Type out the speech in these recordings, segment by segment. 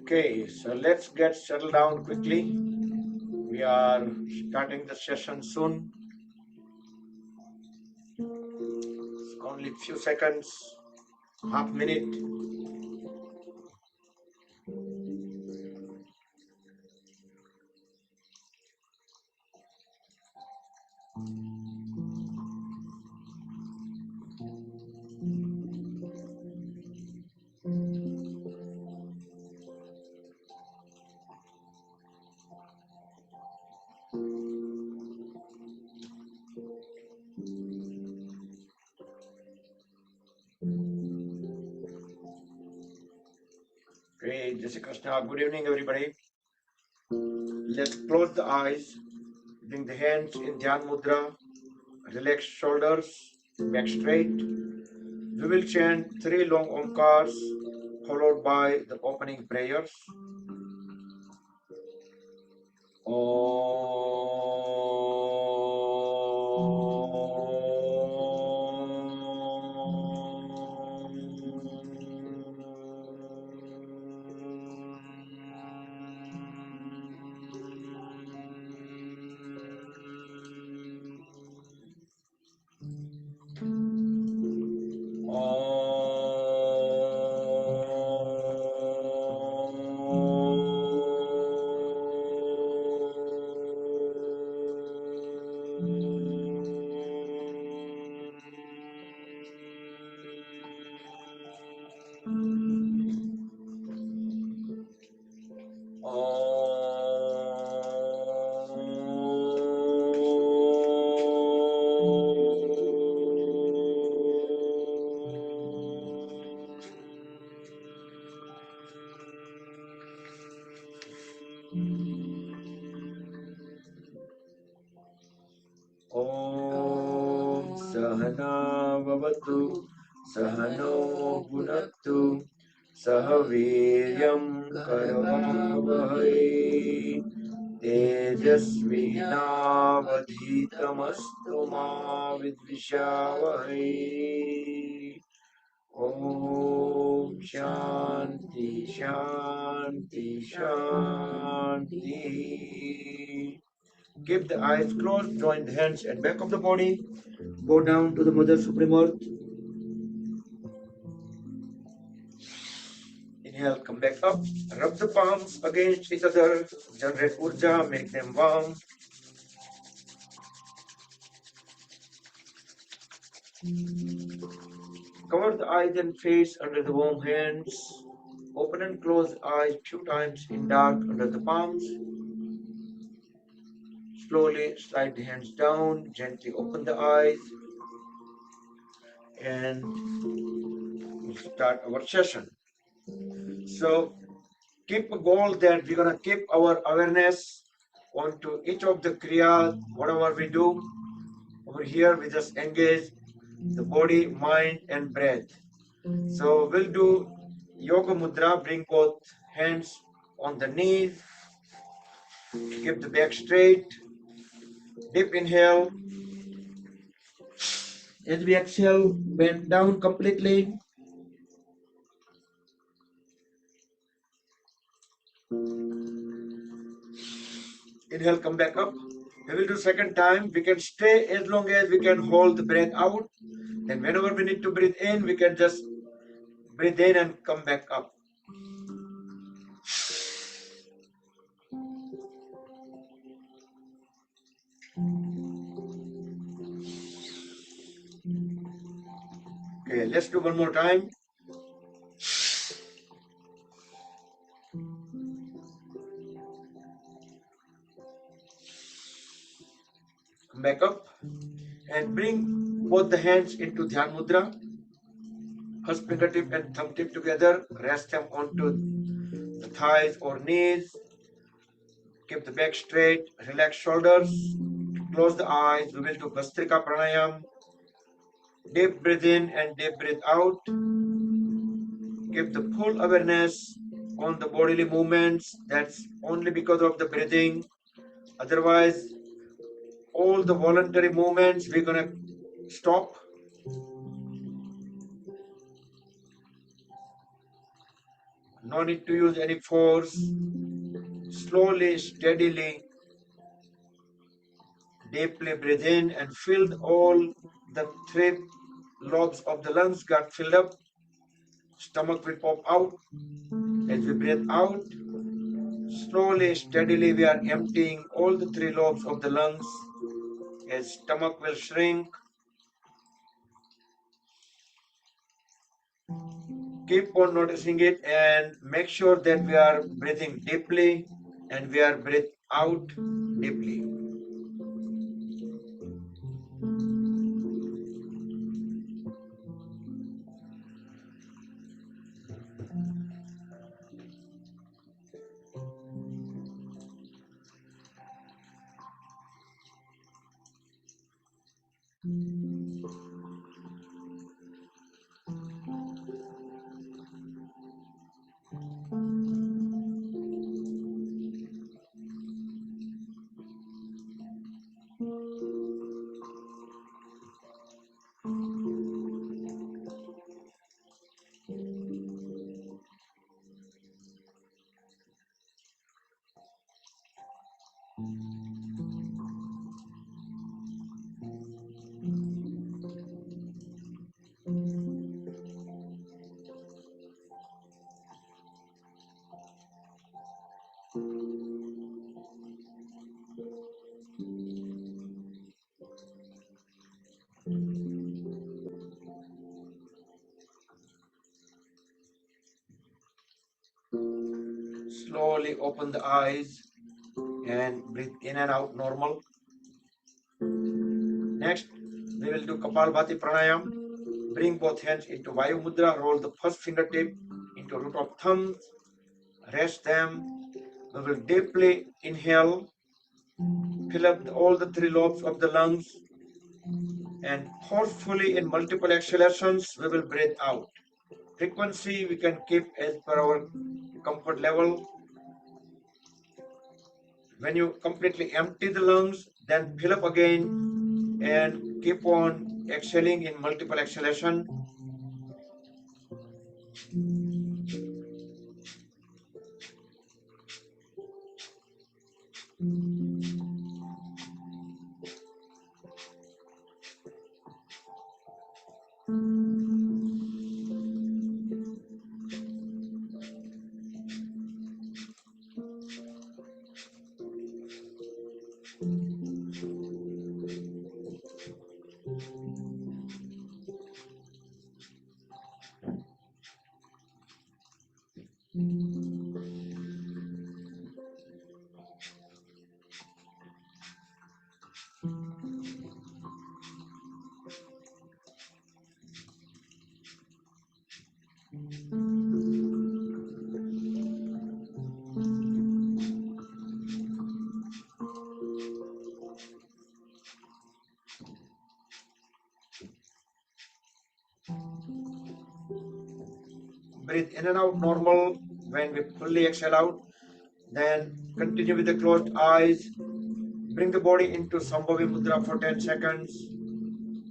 Okay, so let's get settled down quickly. We are starting the session soon. It's only a few seconds, half minute. Okay, Jai Shri Krishna. Good evening, everybody. Let's close the eyes, bring the hands in Dhyan Mudra, relax shoulders, back straight. We will chant 3 long Omkars followed by the opening prayers. Om Sahana Vavatu Sahano Bhunaktu Sahaviryam Karavavahai Tejasvinavadhitamastu ma vidvishavahai. Om Shanti Shanti Shanti. Keep the eyes closed, join the hands at back of the body, go down to the Mother Supreme Earth. Inhale, come back up, rub the palms against each other, generate urja, make them warm. Cover the eyes and face under the warm hands. Open and close eyes few times in dark under the palms. Slowly slide the hands down, gently open the eyes, and we'll start our session. So keep a goal that we're gonna keep our awareness onto each of the kriya, whatever we do. Over here, we just engage the body, mind, and breath. So we'll do yoga mudra, bring both hands on the knees, keep the back straight, deep inhale. As we exhale, bend down completely. Inhale, come back up. We will do second time. We can stay as long as we can hold the breath out. Then whenever we need to breathe in, we can just breathe in and come back up. Okay, let's do one more time. Come back up and bring both the hands into Dhyan Mudra. First fingertip and thumb tip together. Rest them onto the thighs or knees. Keep the back straight. Relax shoulders. Close the eyes. We will do Bhastrika Pranayam. Deep breathe in and deep breathe out. Give the full awareness on the bodily movements. That's only because of the breathing. Otherwise, all the voluntary movements we're gonna stop. No need to use any force. Slowly, steadily, deeply breathe in and fill all the three lobes of the lungs got filled up. Stomach will pop out. As we breathe out, slowly, steadily, we are emptying all the three lobes of the lungs. As stomach will shrink. Keep on noticing it and make sure that we are breathing deeply and we are breathe out deeply. Slowly open the eyes and breathe in and out normal. Next, we will do Kapalbhati Pranayam. Bring both hands into Vayu Mudra. Roll the first fingertip into root of thumb. Rest them. We will deeply inhale. Fill up all the three lobes of the lungs. And forcefully in multiple exhalations, we will breathe out. Frequency we can keep as per our comfort level. When you completely empty the lungs, then fill up again and keep on exhaling in multiple exhalation. Breathe in and out normal. When we fully exhale out, then continue with the closed eyes. Bring the body into Sambhavi Mudra for 10 seconds.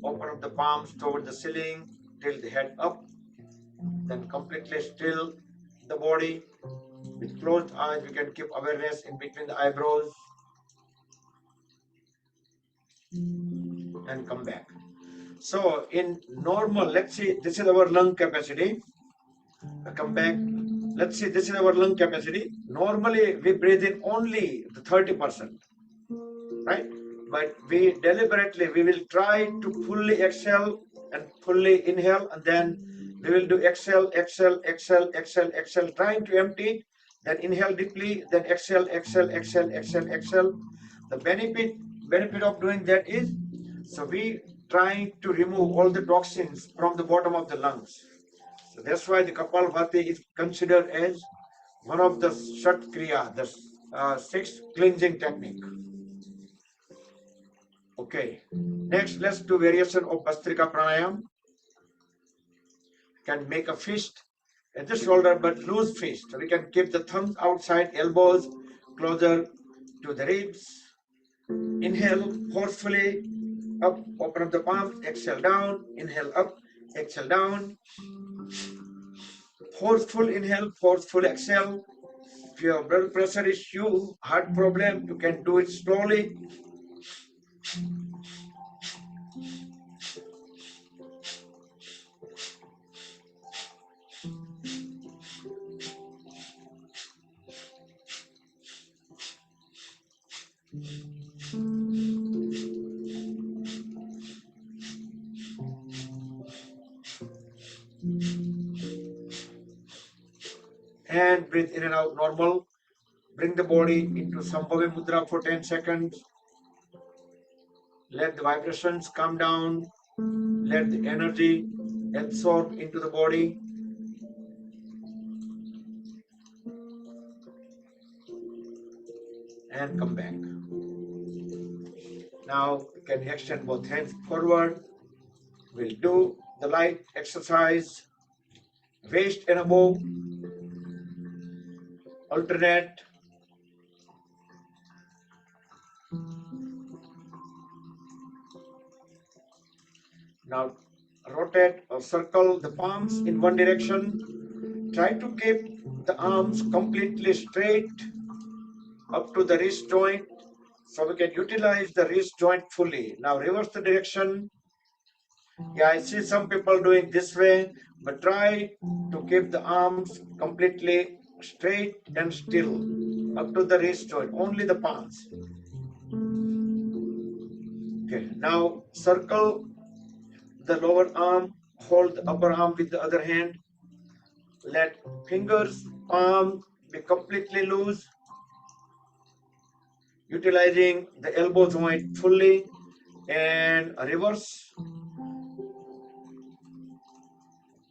Open up the palms toward the ceiling. Tilt the head up. Then completely still the body. With closed eyes, we can keep awareness in between the eyebrows. And come back. So in normal, let's see, this is our lung capacity. Come back. Let's see, this is our lung capacity. Normally, we breathe in only the 30%, right? But we deliberately, we will try to fully exhale and fully inhale, and then we will do exhale, exhale, exhale, exhale, exhale, trying to empty it. Then inhale deeply, then exhale, exhale, exhale, exhale, exhale. The benefit of doing that is, so we trying to remove all the toxins from the bottom of the lungs. So that's why the Kapalbhati is considered as one of the Shat Kriya, the sixth cleansing technique. Okay. Next, let's do variation of Bhastrika Pranayam. Can make a fist at the shoulder, but loose fist. So we can keep the thumbs outside, elbows closer to the ribs. Inhale forcefully, up, open up the palms, exhale down, inhale up, exhale down. Forceful inhale, forceful exhale. If you have blood pressure issue, heart problem, you can do it slowly. And breathe in and out normal. Bring the body into Sambhavi Mudra for 10 seconds. Let the vibrations come down. Let the energy absorb into the body. And come back. Now you can extend both hands forward. We'll do the light exercise. Waist and above. Alternate. Now rotate or circle the palms in one direction. Try to keep the arms completely straight up to the wrist joint, so we can utilize the wrist joint fully. Now reverse the direction. Yeah, I see some people doing this way, but try to keep the arms completely straight and still up to the wrist joint, only the palms. Okay, now circle the lower arm, hold the upper arm with the other hand. Let fingers, palm be completely loose, utilizing the elbow joint fully, and reverse.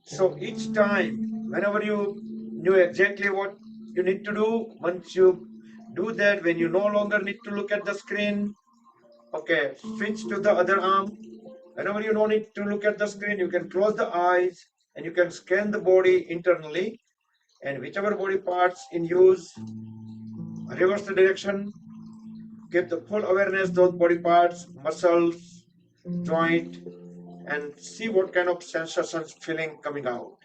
So each time, whenever you knew exactly what you need to do, once you do that, when you no longer need to look at the screen, okay, switch to the other arm. Whenever you don't need to look at the screen, you can close the eyes and you can scan the body internally, and whichever body parts in use, reverse the direction, keep the full awareness, those body parts, muscles, joint, and see what kind of sensations, feeling coming out.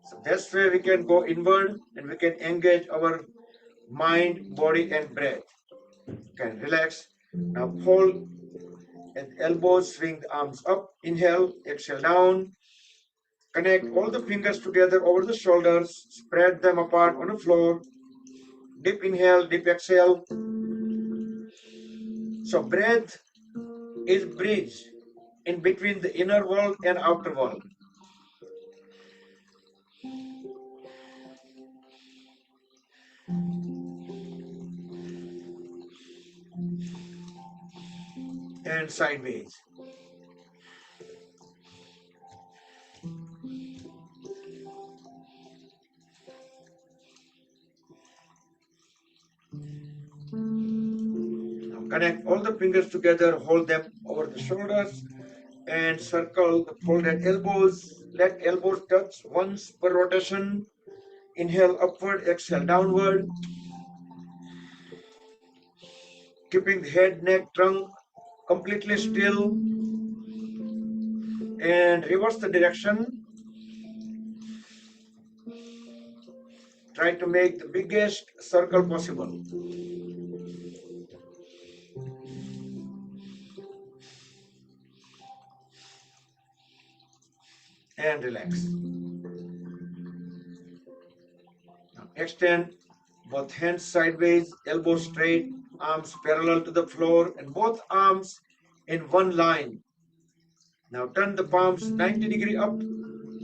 So that's where we can go inward and we can engage our mind, body, and breath. Okay, relax. Now hold at elbows, swing the arms up, inhale, exhale down. Connect all the fingers together over the shoulders, spread them apart on the floor. Deep inhale, deep exhale. So breath is bridge in between the inner world and outer world. And sideways. Now connect all the fingers together, hold them over the shoulders, and circle the folded elbows. Let elbows touch once per rotation. Inhale upward, exhale downward. Keeping the head, neck, trunk completely still. And reverse the direction. Try to make the biggest circle possible. And relax. Now extend both hands sideways, elbows straight, arms parallel to the floor, and both arms in one line. Now turn the palms 90° up.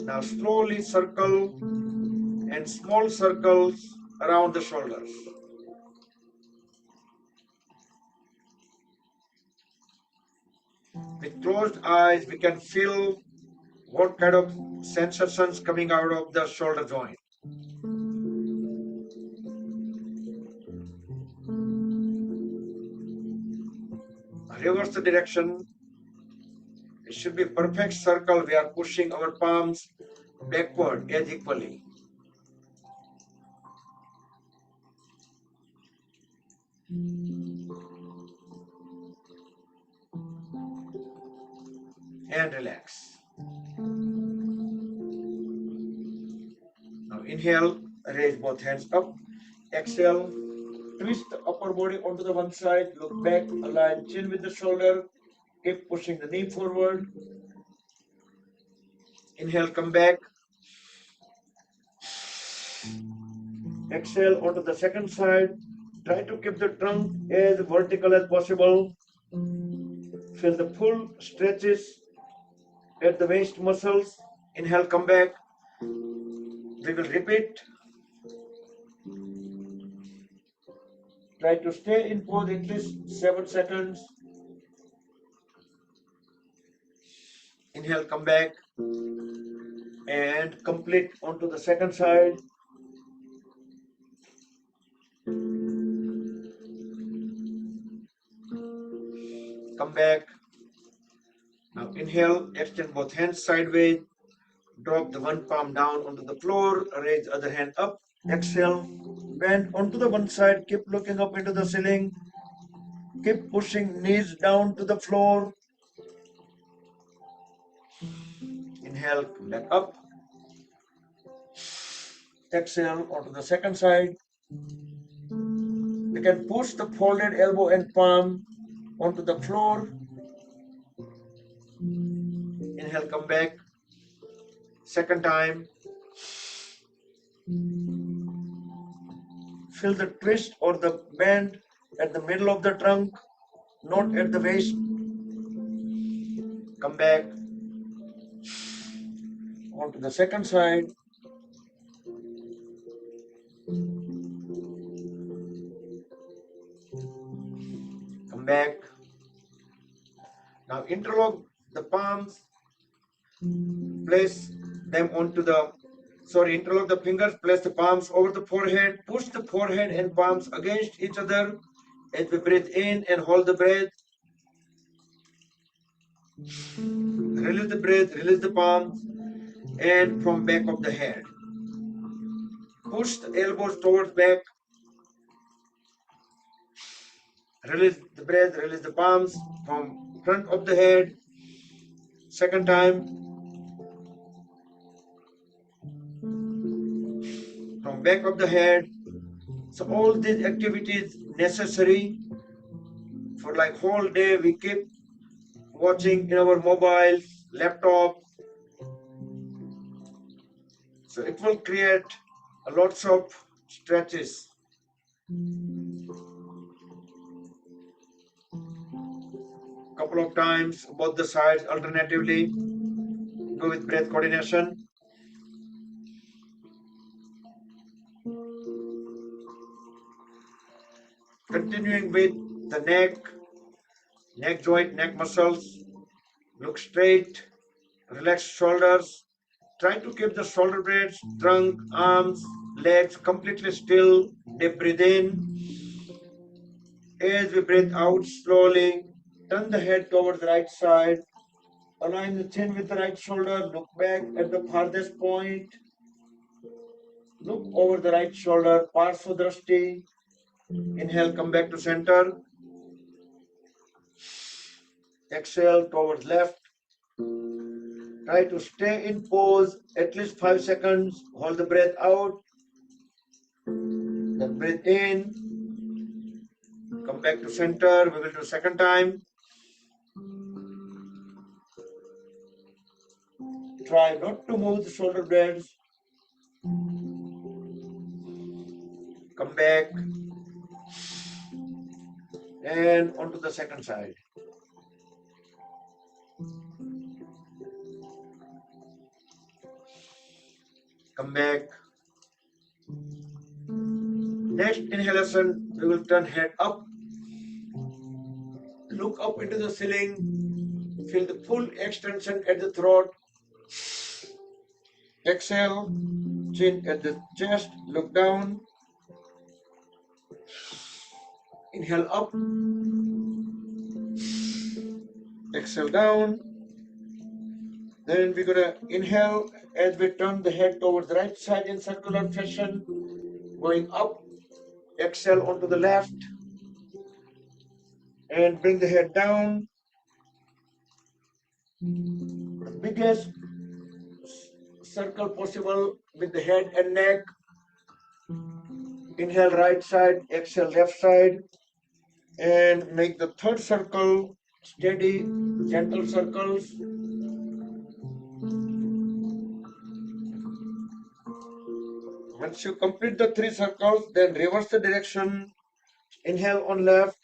Now slowly circle and small circles around the shoulders. With closed eyes, we can feel what kind of sensations coming out of the shoulder joint. Reverse the direction. It should be a perfect circle. We are pushing our palms backward as equally. And relax. Now inhale, raise both hands up. Exhale, twist the upper body onto the one side, look back, align chin with the shoulder, keep pushing the knee forward. Inhale, come back. Exhale onto the second side. Try to keep the trunk as vertical as possible. Feel the full stretches at the waist muscles. Inhale, come back. We will repeat. Try to stay in pose at least 7 seconds. Inhale, come back. And complete onto the second side. Come back. Now inhale, extend both hands sideways. Drop the one palm down onto the floor. Raise the other hand up. Exhale. Bend onto the one side. Keep looking up into the ceiling. Keep pushing knees down to the floor. Inhale, back up. Exhale onto the second side. You can push the folded elbow and palm onto the floor. Inhale, come back. Second time. Feel the twist or the bend at the middle of the trunk, not at the waist. Come back onto the second side. Come back. Now interlock the palms. Place them onto the, interlock the fingers. Place the palms over the forehead. Push the forehead and palms against each other as we breathe in and hold the breath. Release the breath, release the palms, and from back of the head. Push the elbows towards back. Release the breath, release the palms from front of the head. Second time. From back of the head. So all these activities necessary for like whole day. We keep watching in our mobile, laptop. So it will create a lots of stretches. Couple of times, both the sides alternatively. Go with breath coordination. Continuing with the neck joint, neck muscles. Look straight, relax shoulders. Try to keep the shoulder blades, trunk, arms, legs completely still. Deep breathe in. As we breathe out slowly, turn the head towards the right side. Align the chin with the right shoulder. Look back at the farthest point. Look over the right shoulder. Parsvadrashti. Inhale, come back to center. Exhale towards left. Try to stay in pose at least 5 seconds. Hold the breath out. Then breathe in. Come back to center. We will do second time. Try not to move the shoulder blades. Come back. And onto the second side. come back. Next inhalation, we will turn head up, look up into the ceiling, feel the full extension at the throat. Exhale, chin at the chest, look down. Inhale up, exhale down. Then we're gonna inhale as we turn the head towards the right side in circular fashion, going up. Exhale onto the left and bring the head down. The biggest circle possible with the head and neck. Inhale right side, exhale left side, and make the third circle steady, gentle circles. Once you complete the 3 circles, then reverse the direction. Inhale on left,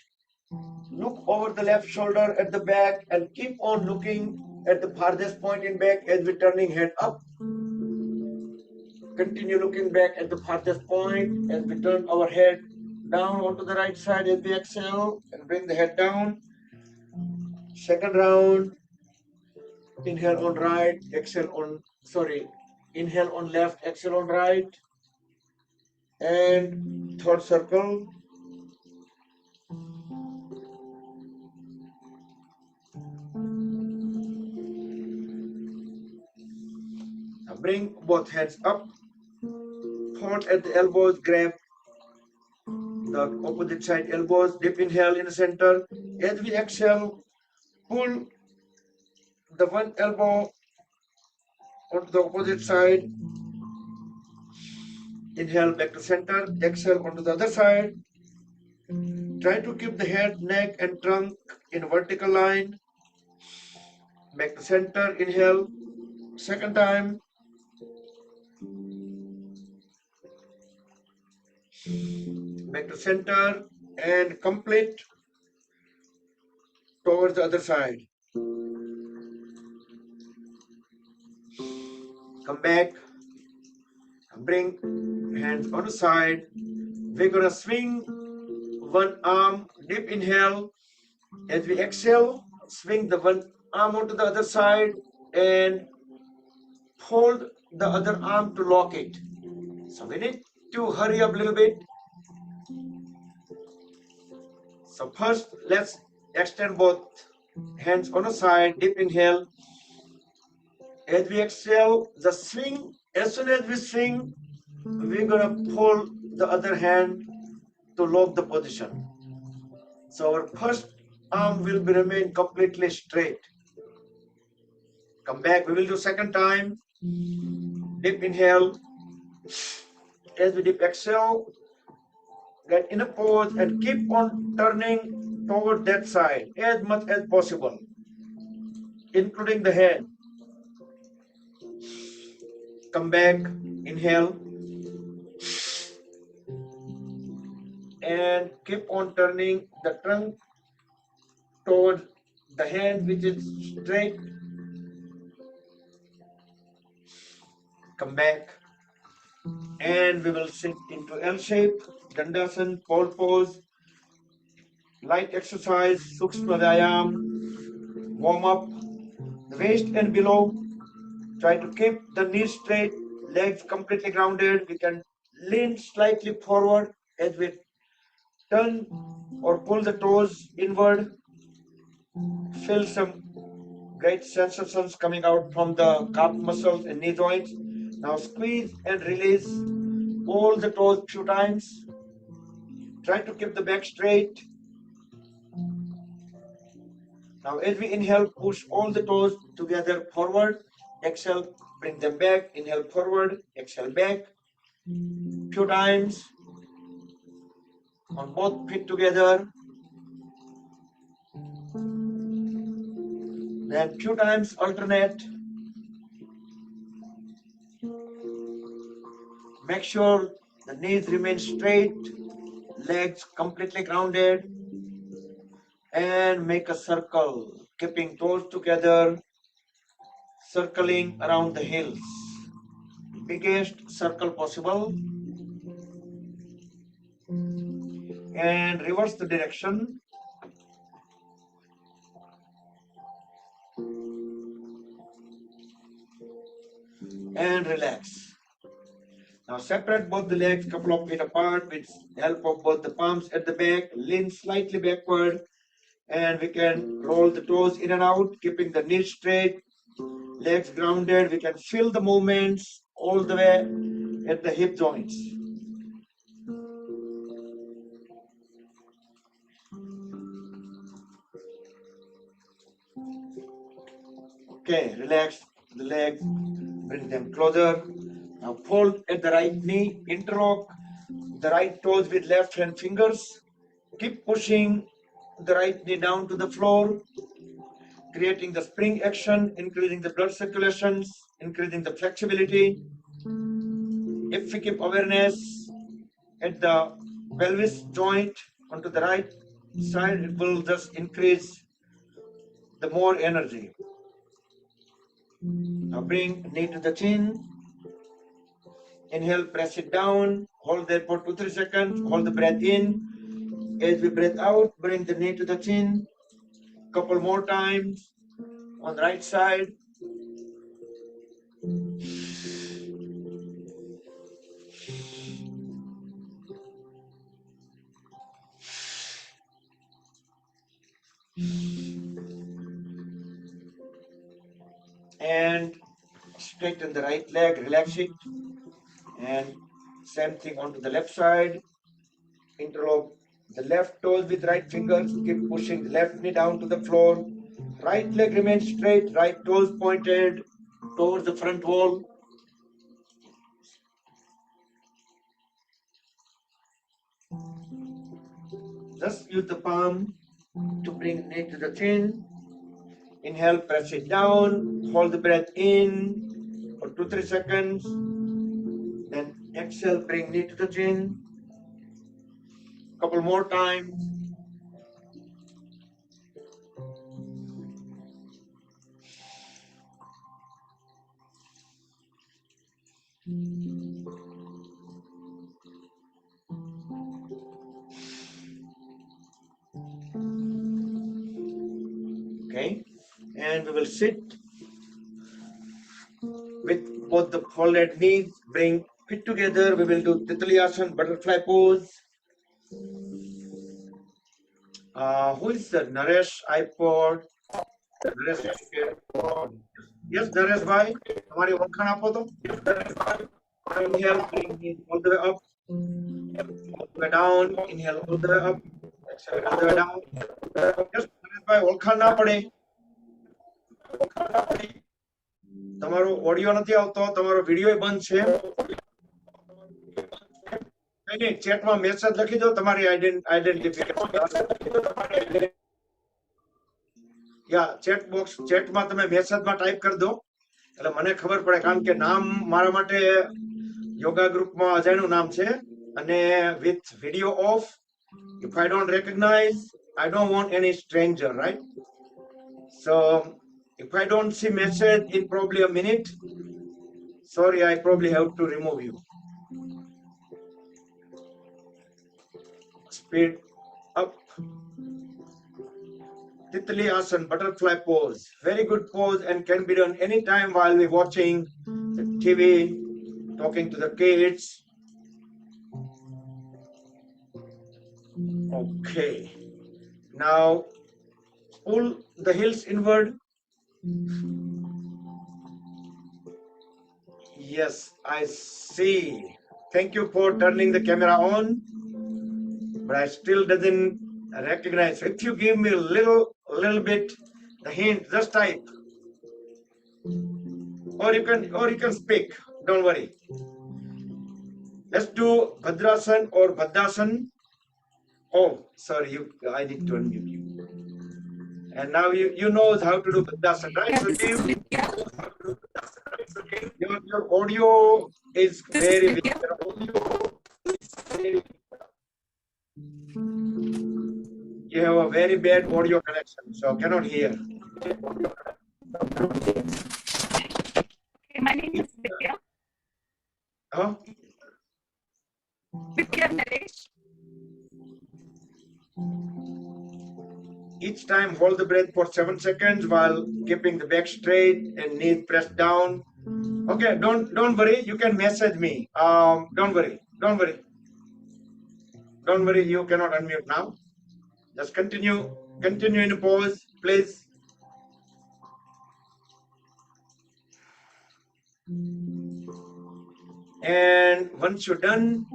look over the left shoulder at the back and keep on looking at the farthest point in back as we turning head up. Continue looking back at the farthest point as we turn our head down onto the right side as we exhale and bring the head down. Second round, inhale on right, inhale on left, exhale on right. And third circle. Now bring both hands up, hold at the elbows, grab the opposite side elbows, deep inhale in the center. As we exhale, pull the one elbow onto the opposite side. Inhale back to center, exhale onto the other side. Try to keep the head, neck and trunk in a vertical line. Back to center, inhale, second time. Back to center and complete towards the other side. Come back, bring hands on the side. We're gonna swing one arm, deep inhale. As we exhale, swing the one arm onto the other side and hold the other arm to lock it. So we need to hurry up a little bit. So first, let's extend both hands on the side, deep inhale. As we exhale, the swing, as soon as we swing, we're gonna pull the other hand to lock the position. So our first arm will be remain completely straight. Come back, we will do second time. Deep inhale. As we deep exhale, get in a pose and keep on turning toward that side as much as possible, including the head. Come back, inhale, and keep on turning the trunk toward the hand, which is straight. Come back, and we will sit into L shape, Dandasana, pole pose, light exercise, Sukshma Vyayam, warm up the waist and below. Try to keep the knees straight, legs completely grounded. We can lean slightly forward as we turn or pull the toes inward. Feel some great sensations coming out from the calf muscles and knee joints. Now squeeze and release all the toes few times. Try to keep the back straight. Now as we inhale, push all the toes together forward. Exhale, bring them back. Inhale forward, exhale back. Few times on both feet together. Then few times alternate. Make sure the knees remain straight, legs completely grounded, and make a circle, keeping toes together, circling around the heels. biggest circle possible and reverse the direction. And relax. Now separate both the legs couple of feet apart with help of both the palms at the back. Lean slightly backward and we can roll the toes in and out, keeping the knees straight, legs grounded. We can feel the movements all the way at the hip joints. Okay, relax the legs, bring them closer. Now fold at the right knee, interlock the right toes with left hand fingers. Keep pushing the right knee down to the floor, creating the spring action, increasing the blood circulations, increasing the flexibility. If we keep awareness at the pelvis joint onto the right side, it will just increase the more energy. Now bring knee to the chin. Inhale, press it down. Hold there for 2-3 seconds. Hold the breath in. As we breathe out, bring the knee to the chin. Couple more times on the right side. And straighten the right leg, relax it. And same thing onto the left side. Interlock the left toes with right fingers. Keep pushing the left knee down to the floor. Right leg remains straight, right toes pointed towards the front wall. Just use the palm to bring knee to the chin. Inhale, press it down. Hold the breath in for 2-3 seconds. Then exhale, bring knee to the chin. Couple more times. Okay, and we will sit with both the folded knees, bring feet together. We will do Titliasana, butterfly pose. Who is the Naresh iPod? Naresh, yes, Naresh bhai, हमारी ओळखाण आपो तो. Inhale, bring it all the way up, all the way down. Inhale, all the way up. Exhale, all the way down. Yes, Naresh bhai, ઓળખાણ ના પડે. તમારો audio નથી આવતો, તમારો વિડિયો બંધ છે. नहीं चैट में मैसेज लखी दो तुम्हारी आइडेंटिफिकेशन या चैट बॉक्स चैट में તમે મેસેજ માં ટાઈપ કરી દો એટલે મને ખબર પડે કારણ કે નામ મારા માટે યોગા ગ્રુપ માં અજાણ્યું નામ છે અને with video off if I don't recognize I don't want any stranger, right? So if I don't see message in probably a minute, sorry, I probably have to remove you. Speed up. Titliasana, butterfly pose. Very good pose and can be done anytime while we're watching the TV, talking to the kids. Okay. Now pull the heels inward. Yes, I see. Thank you for turning the camera on. But I still doesn't recognize. If you give me a little bit the hint, just type, or you can speak. Don't worry. Let's do Bhadrasana or Bhaddasana. Oh, sorry, I need to unmute you. And now you know how to do Bhaddasana, right? So your audio is very weak. You have a very bad audio connection, so I cannot hear. Okay, my name is Vidya. Huh? With your legs. Each time hold the breath for 7 seconds while keeping the back straight and knees pressed down. Okay, don't worry, you can message me. Don't worry, don't worry. Don't worry, you cannot unmute now. Just continue in a pause, please. And once you're done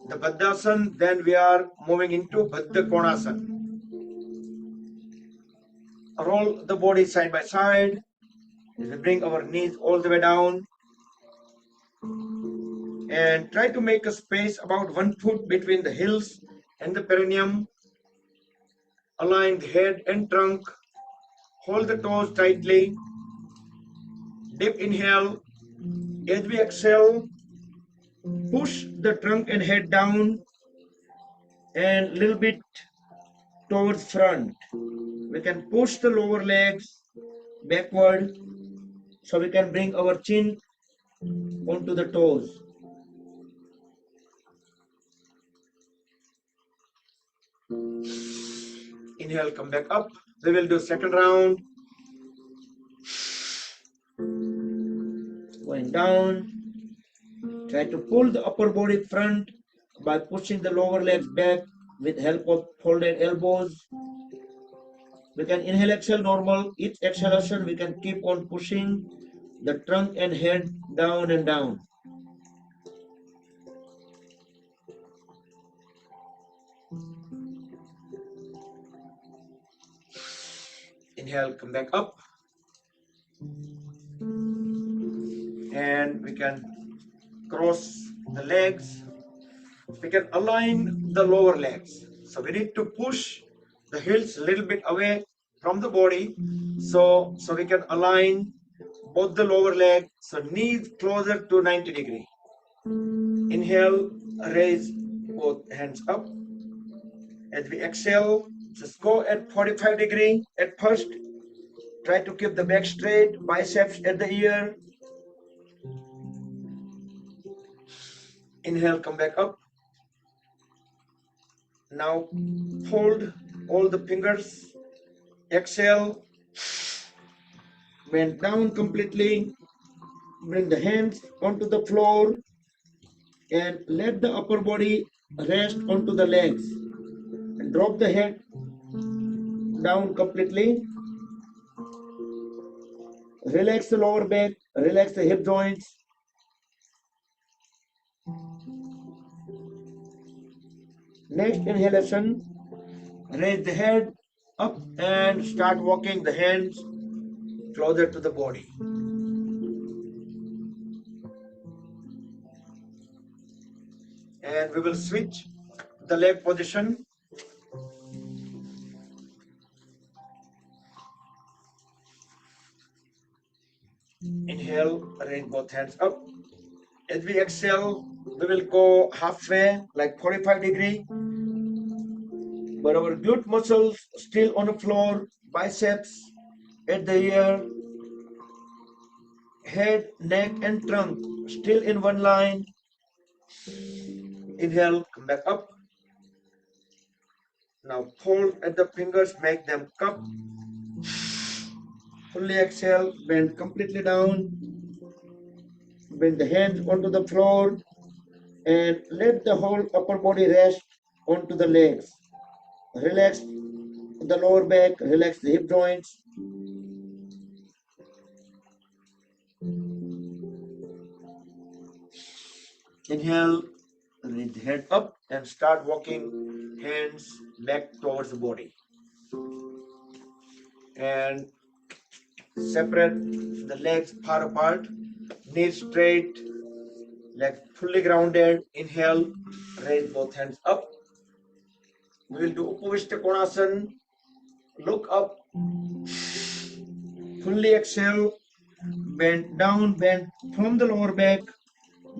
the Baddhasana, then we are moving into Baddha Konasana. Roll the body side by side. We bring our knees all the way down. And try to make a space about 1 foot between the heels and the perineum. Align the head and trunk. Hold the toes tightly. Deep inhale. As we exhale, push the trunk and head down and little bit towards front. We can push the lower legs backward so we can bring our chin onto the toes. Inhale, come back up. We will do second round. Going down. Try to pull the upper body front by pushing the lower legs back with help of folded elbows. We can inhale, exhale normal. Each exhalation we can keep on pushing the trunk and head down and down. Inhale, come back up. And we can cross the legs. We can align the lower legs. So we need to push the heels a little bit away from the body so we can align both the lower leg, so knees closer to 90 degree. Inhale, raise both hands up. As we exhale, just go at 45 degree at first. Try to keep the back straight, biceps at the ear. Inhale, come back up. Now hold all the fingers. Exhale, bend down completely. Bring the hands onto the floor and let the upper body rest onto the legs. And drop the head down completely. Relax the lower back, relax the hip joints. Next inhalation, raise the head up and start walking the hands closer to the body. And we will switch the leg position. Inhale, raise both hands up. As we exhale, we will go halfway, like 45 degree. But our glute muscles still on the floor, biceps at the ear, head, neck, and trunk still in one line. Inhale, come back up. Now fold at the fingers, make them cup. Fully exhale, bend completely down. Bring the hands onto the floor and let the whole upper body rest onto the legs. Relax the lower back, relax the hip joints. Inhale, raise the head up and start walking hands back towards the body. And separate the legs far apart, knees straight, legs fully grounded. Inhale, raise both hands up. We will do Upavishta Konasana. Look up, fully exhale, bend down, bend from the lower back,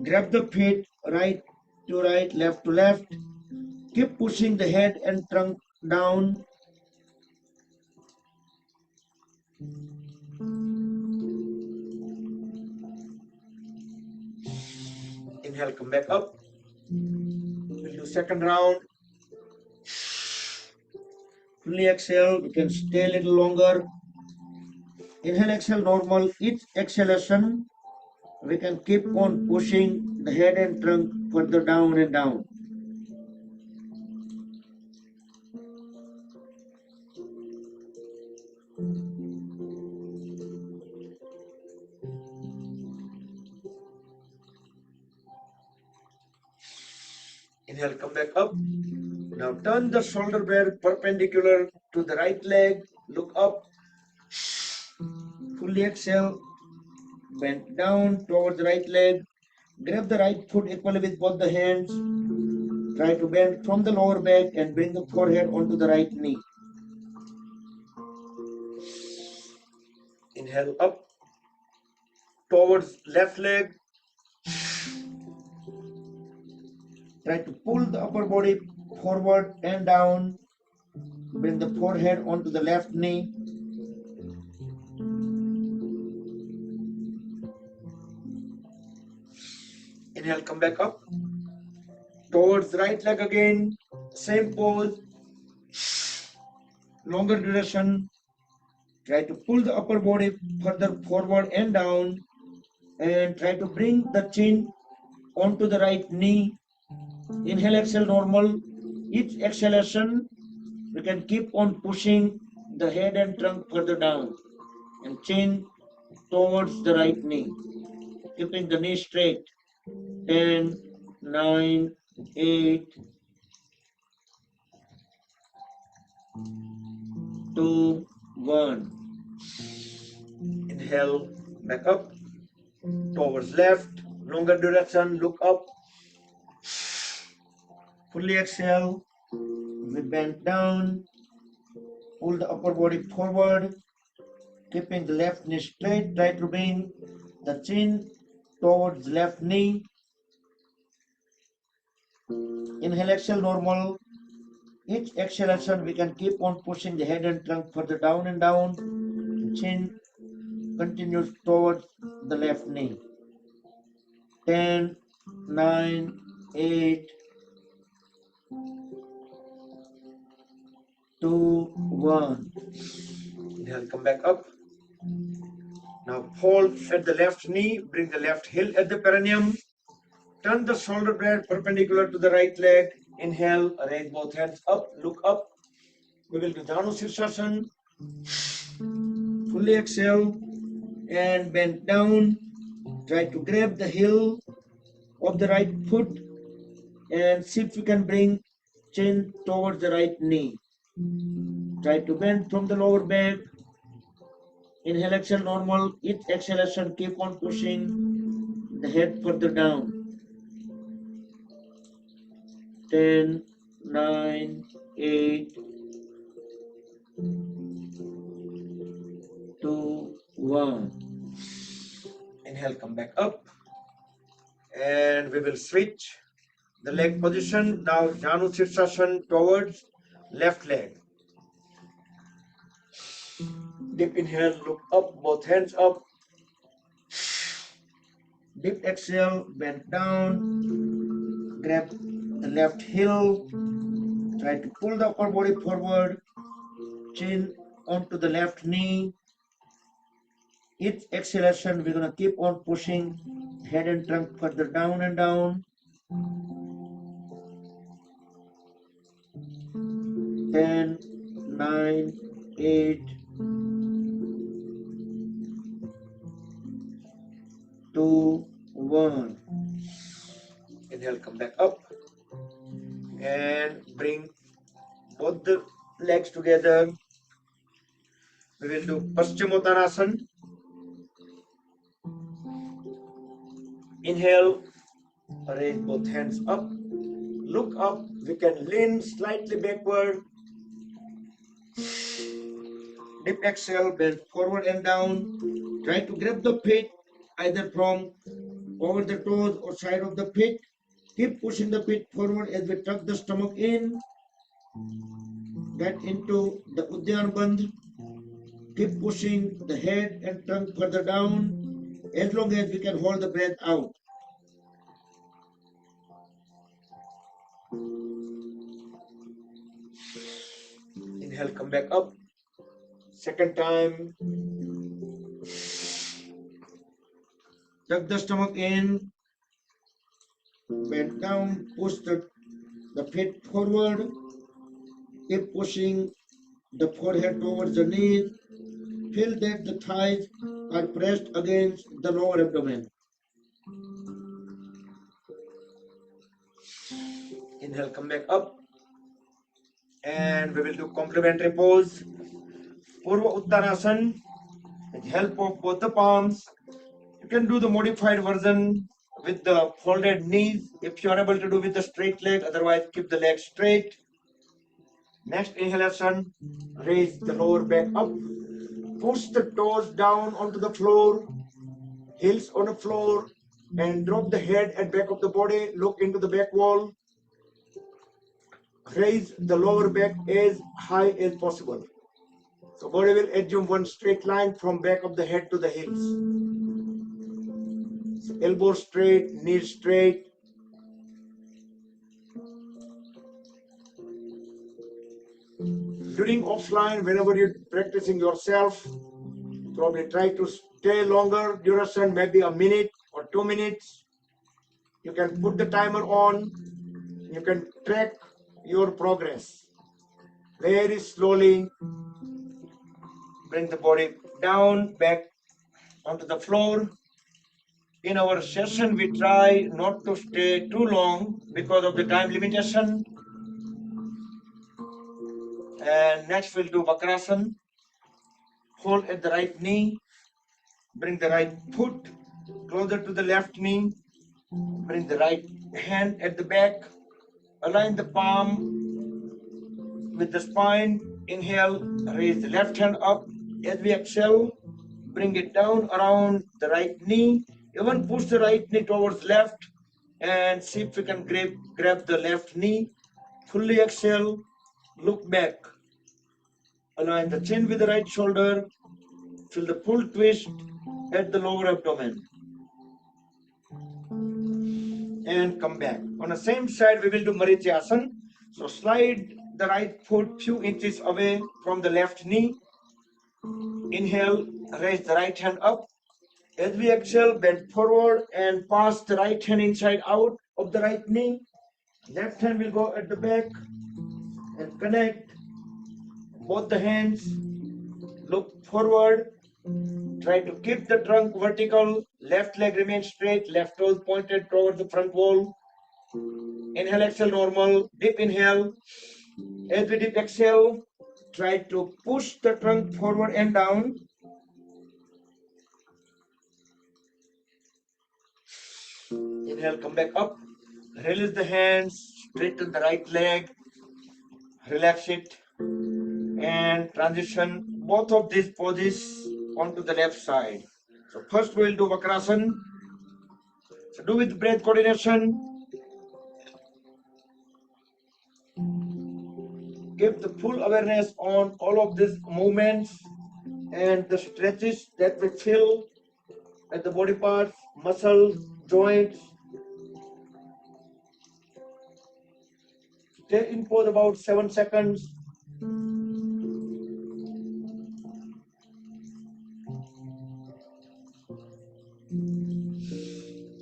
grab the feet right to right, left to left. Keep pushing the head and trunk down. Inhale, come back up. We'll do second round. Fully exhale. We can stay a little longer. Inhale, exhale, normal. Each exhalation, we can keep on pushing the head and trunk further down and down. Inhale, come back up. Now turn the shoulder blade perpendicular to the right leg. Look up. Fully exhale. Bend down towards the right leg. Grab the right foot equally with both the hands. Try to bend from the lower back and bring the forehead onto the right knee. Inhale up towards left leg. Try to pull the upper body forward and down. Bring the forehead onto the left knee. Inhale, come back up. Towards the right leg again. Same pose. Longer duration. Try to pull the upper body further forward and down. And try to bring the chin onto the right knee. Inhale, exhale, normal. Each exhalation, we can keep on pushing the head and trunk further down and chin towards the right knee, keeping the knee straight. 10, 9, 8, 2, 1. Inhale, back up, towards left, longer direction, look up. Fully exhale, we bend down, pull the upper body forward, keeping the left knee straight. Try to bring the chin towards left knee. Inhale, exhale, normal. Each exhalation, we can keep on pushing the head and trunk further down and down. Chin continues towards the left knee. 10, 9, 8, 2, 1. Inhale, come back up. Now hold at the left knee, bring the left heel at the perineum. Turn the shoulder blade perpendicular to the right leg. Inhale, raise both hands up, look up. We will do Janu Sirsasana. Fully exhale and bend down. Try to grab the heel of the right foot and see if you can bring chin towards the right knee. Try to bend from the lower back. Inhale, exhale, normal. Each exhalation, keep on pushing the head further down. 10, 9, 8, 2, 1. Inhale, come back up. And we will switch the leg position. Now, Janu Sirsasana towards left leg. Deep inhale, look up, both hands up. Deep exhale, bend down. Grab the left heel. Try to pull the upper body forward. Chin onto the left knee. Each exhalation, we're going to keep on pushing head and trunk further down and down. 10, 9, 8, 2, 1. Inhale, come back up and bring both the legs together. We will do Paschimottanasana. Inhale, raise both hands up, look up. We can lean slightly backward. Deep exhale, bend forward and down. Try to grab the feet either from over the toes or side of the feet. Keep pushing the feet forward as we tuck the stomach in. Get into the Uddiyana Bandh. Keep pushing the head and trunk further down as long as we can hold the breath out. Inhale, come back up. Second time. Tuck the stomach in. Bend down. Push the feet forward. Keep pushing the forehead towards the knees. Feel that the thighs are pressed against the lower abdomen. Inhale, come back up. And we will do complementary pose. Purva Uttanasana. With help of both the palms. You can do the modified version with the folded knees if you are able to do with the straight leg. Otherwise, keep the leg straight. Next inhalation, raise the lower back up. Push the toes down onto the floor, heels on the floor, and drop the head and back of the body. Look into the back wall. Raise the lower back as high as possible. So body will assume one straight line from back of the head to the heels. So elbow straight, knees straight. During offline, whenever you're practicing yourself, probably try to stay longer duration, maybe a minute or 2 minutes. You can put the timer on. You can track your progress. Very slowly bring the body down, back onto the floor. In our session, we try not to stay too long because of the time limitation. And next we'll do Vakrasana. Hold at the right knee. Bring the right foot closer to the left knee. Bring the right hand at the back. Align the palm with the spine. Inhale, raise the left hand up. As we exhale, bring it down around the right knee. Even push the right knee towards left and see if we can grab the left knee. Fully exhale, look back. Align the chin with the right shoulder. Feel the full twist at the lower abdomen. And come back. On the same side, we will do Marityasana. So slide the right foot few inches away from the left knee. Inhale, raise the right hand up. As we exhale, bend forward and pass the right hand inside out of the right knee. Left hand will go at the back and connect both the hands. Look forward. Try to keep the trunk vertical. Left leg remains straight. Left toes pointed towards the front wall. Inhale, exhale, normal. Deep inhale. As we deep exhale, try to push the trunk forward and down. Inhale, come back up. Release the hands, straighten the right leg, relax it, and transition both of these poses onto the left side. So first we'll do Vakrasana. So do with breath coordination. Give the full awareness on all of these movements and the stretches that we feel at the body parts, muscles, joints. Stay in pose about 7 seconds.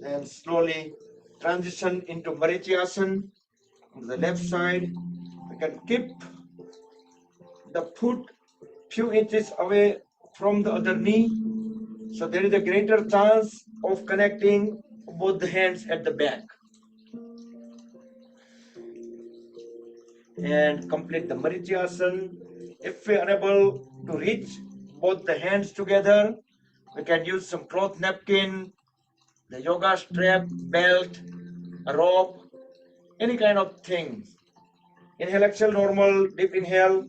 And slowly transition into Marityasana on the left side. We can keep the foot few inches away from the other knee, so there is a greater chance of connecting both the hands at the back. And complete the Marityasana. If we are able to reach both the hands together, we can use some cloth napkin, the yoga strap, belt, a rope, any kind of thing. Inhale, exhale, normal, deep inhale.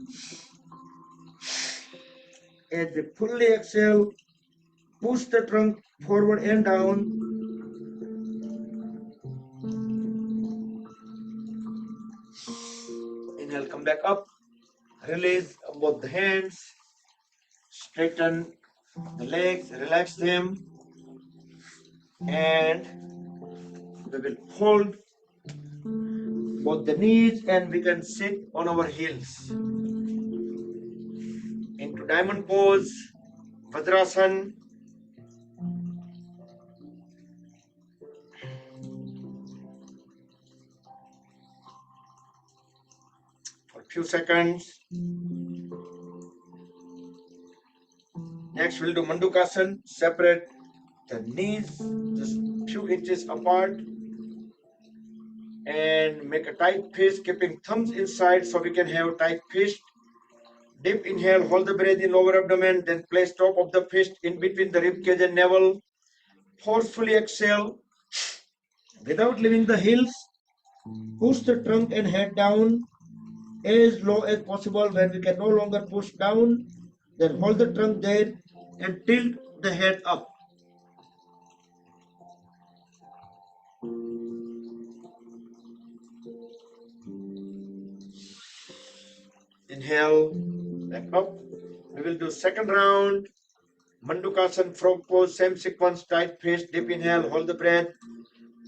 As we fully exhale, push the trunk forward and down. Inhale, come back up. Release both the hands. Straighten the legs, relax them. And we will hold both the knees, and we can sit on our heels into diamond pose, Vajrasan. For a few seconds. Next, we'll do Mandukasana. Separate the knees just few inches apart and make a tight fist, keeping thumbs inside so we can have tight fist. Deep inhale, hold the breath in lower abdomen, then place top of the fist in between the rib cage and navel. Forcefully exhale without leaving the heels. Push the trunk and head down as low as possible. When we can no longer push down, then hold the trunk there and tilt the head up. Inhale, back up. We will do second round. Mandukasana, frog pose, same sequence, tight fist, deep inhale, hold the breath.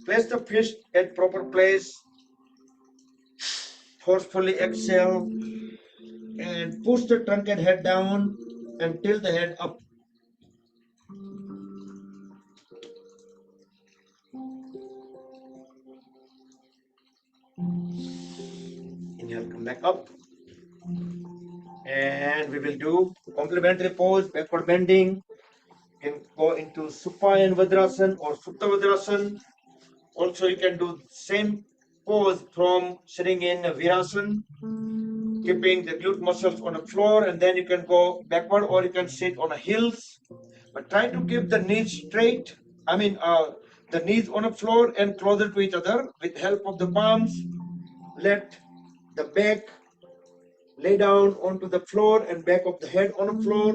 Place the fist at proper place. Forcefully exhale and push the trunk and head down and tilt the head up. Inhale, come back up. And we will do complementary pose, backward bending. You can go into Supine Vajrasan or Supta Vajrasan. Also, you can do same pose from sitting in Virasana, keeping the glute muscles on the floor, and then you can go backward or you can sit on the heels. But try to keep the knees straight. The knees on the floor and closer to each other with help of the palms. Let the back lay down onto the floor and back of the head on the floor.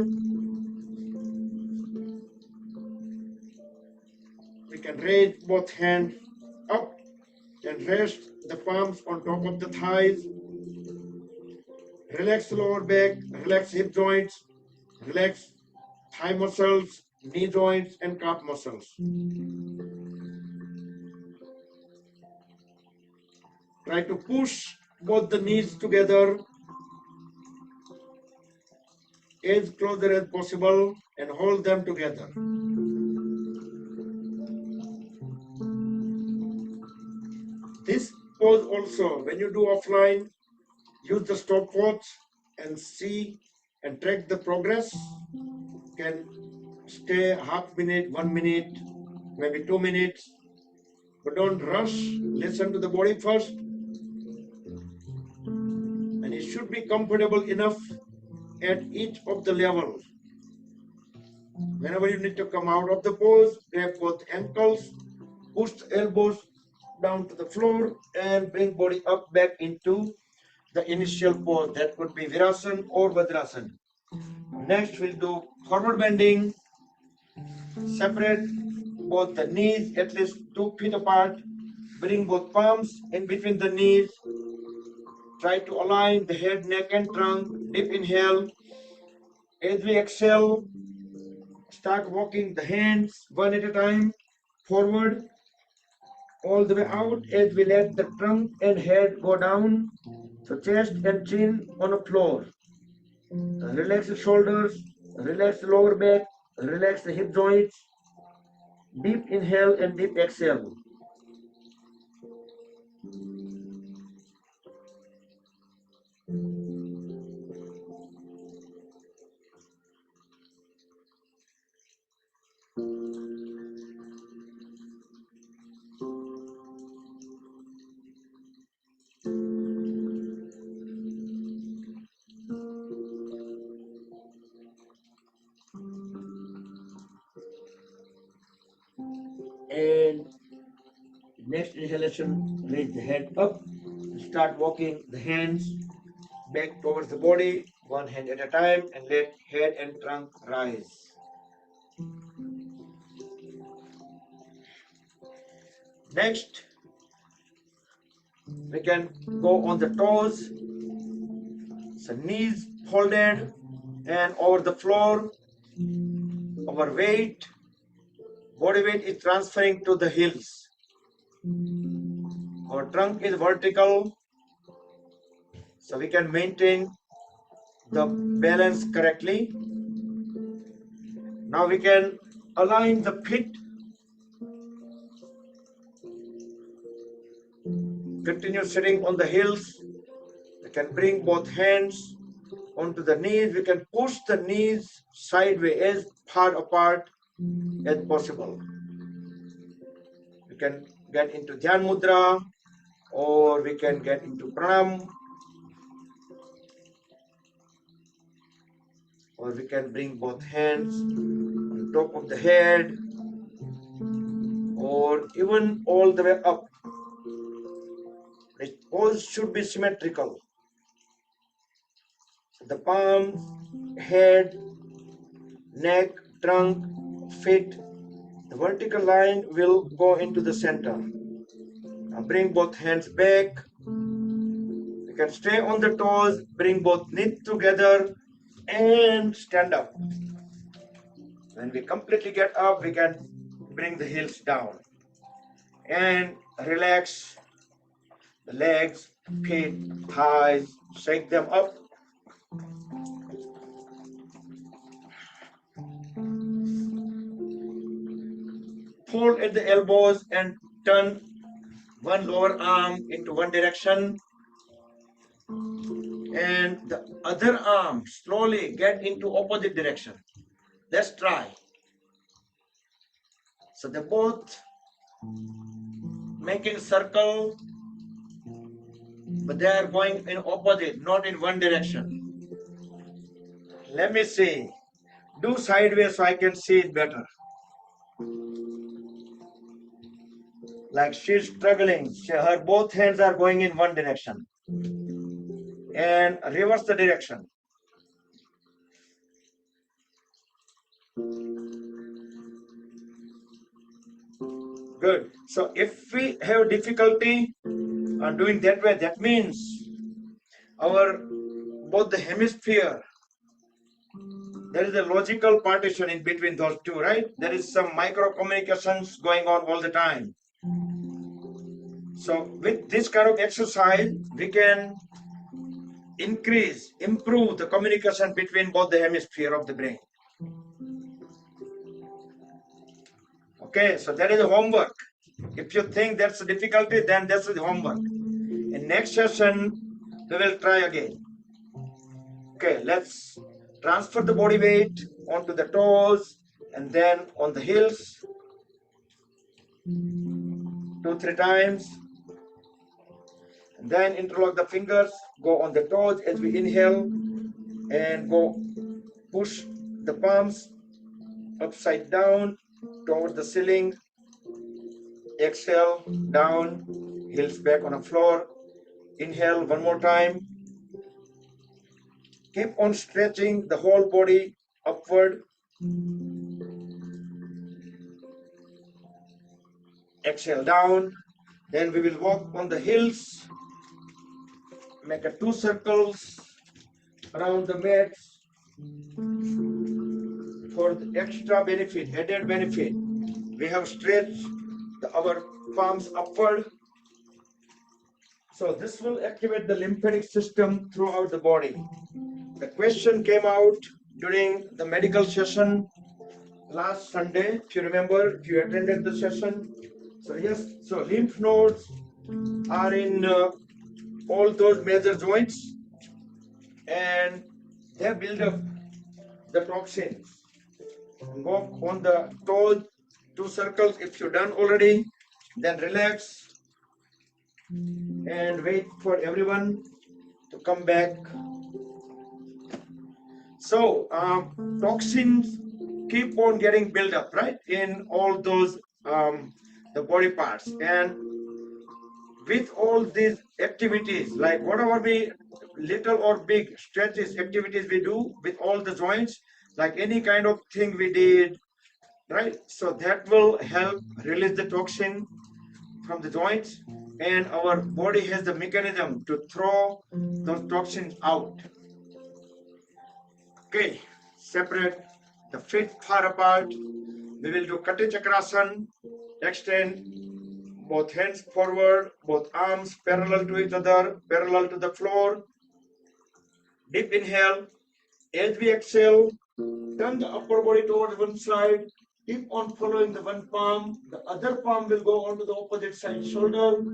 We can raise both hands up and rest the palms on top of the thighs. Relax the lower back, relax hip joints, relax thigh muscles, knee joints, and calf muscles. Try to push both the knees together as closer as possible and hold them together. This pose also, when you do offline, use the stopwatch and see and track the progress. Can stay half minute, 1 minute, maybe 2 minutes, but don't rush. Listen to the body first. And it should be comfortable enough at each of the levels. Whenever you need to come out of the pose, grab both ankles, push the elbows down to the floor and bring body up back into the initial pose. That could be Virasana or Vajrasan. Next, we'll do forward bending. Separate both the knees at least 2 feet apart. Bring both palms in between the knees. Try to align the head, neck, and trunk. Deep inhale. As we exhale, start walking the hands one at a time forward, all the way out as we let the trunk and head go down. So chest and chin on the floor. Relax the shoulders, relax the lower back, relax the hip joints. Deep inhale and deep exhale. And next inhalation, raise the head up. Start walking the hands back towards the body, one hand at a time, and let head and trunk rise. Next, we can go on the toes, so knees folded and over the floor. Our body weight is transferring to the heels. Our trunk is vertical, so we can maintain the balance correctly. Now we can align the feet. Continue sitting on the heels. We can bring both hands onto the knees. We can push the knees sideways as far apart as possible. We can get into Dhyan Mudra, or we can get into Pranam, or we can bring both hands on top of the head, or even all the way up. It all should be symmetrical. The palms, head, neck, trunk, feet, the vertical line will go into the center. Now bring both hands back. You can stay on the toes, bring both knees together and stand up. When we completely get up, we can bring the heels down and relax the legs, feet, thighs, shake them up. Fold at the elbows and turn one lower arm into one direction, and the other arm slowly get into opposite direction. Let's try. So they both making circle, but they are going in opposite, not in one direction. Let me see. Do sideways so I can see it better. Like she's struggling. Her both hands are going in one direction. And reverse the direction. Good. So if we have difficulty doing that way, that means our both the hemisphere, there is a logical partition in between those two, right? There is some micro communications going on all the time. So with this kind of exercise, we can improve the communication between both the hemisphere of the brain. Okay, so that is a homework. If you think that's a difficulty, then that's the homework. In next session, we will try again. Okay, let's transfer the body weight onto the toes and then on the heels. 2-3 times. And then interlock the fingers, go on the toes as we inhale, and go push the palms upside down towards the ceiling. Exhale, down, heels back on the floor. Inhale one more time. Keep on stretching the whole body upward. Exhale, down. Then we will walk on the heels. Make a 2 circles around the mat for the extra benefit, added benefit. We have stretched our palms upward. So this will activate the lymphatic system throughout the body. The question came out during the medical session last Sunday, if you remember, if you attended the session. So yes, so lymph nodes are in all those major joints, and they build up the toxins. Walk on the toes, 2 circles. If you've done already, then relax and wait for everyone to come back. So toxins keep on getting built up, right, in all those the body parts. And with all these activities, like whatever we little or big stretches activities we do with all the joints, like any kind of thing we did, right? So that will help release the toxin from the joints, and our body has the mechanism to throw those toxins out. Okay, separate the feet far apart. We will do Kati Chakrasana, extend both hands forward, both arms parallel to each other, parallel to the floor. Deep inhale. As we exhale, turn the upper body towards one side. Keep on following the one palm. The other palm will go onto the opposite side shoulder.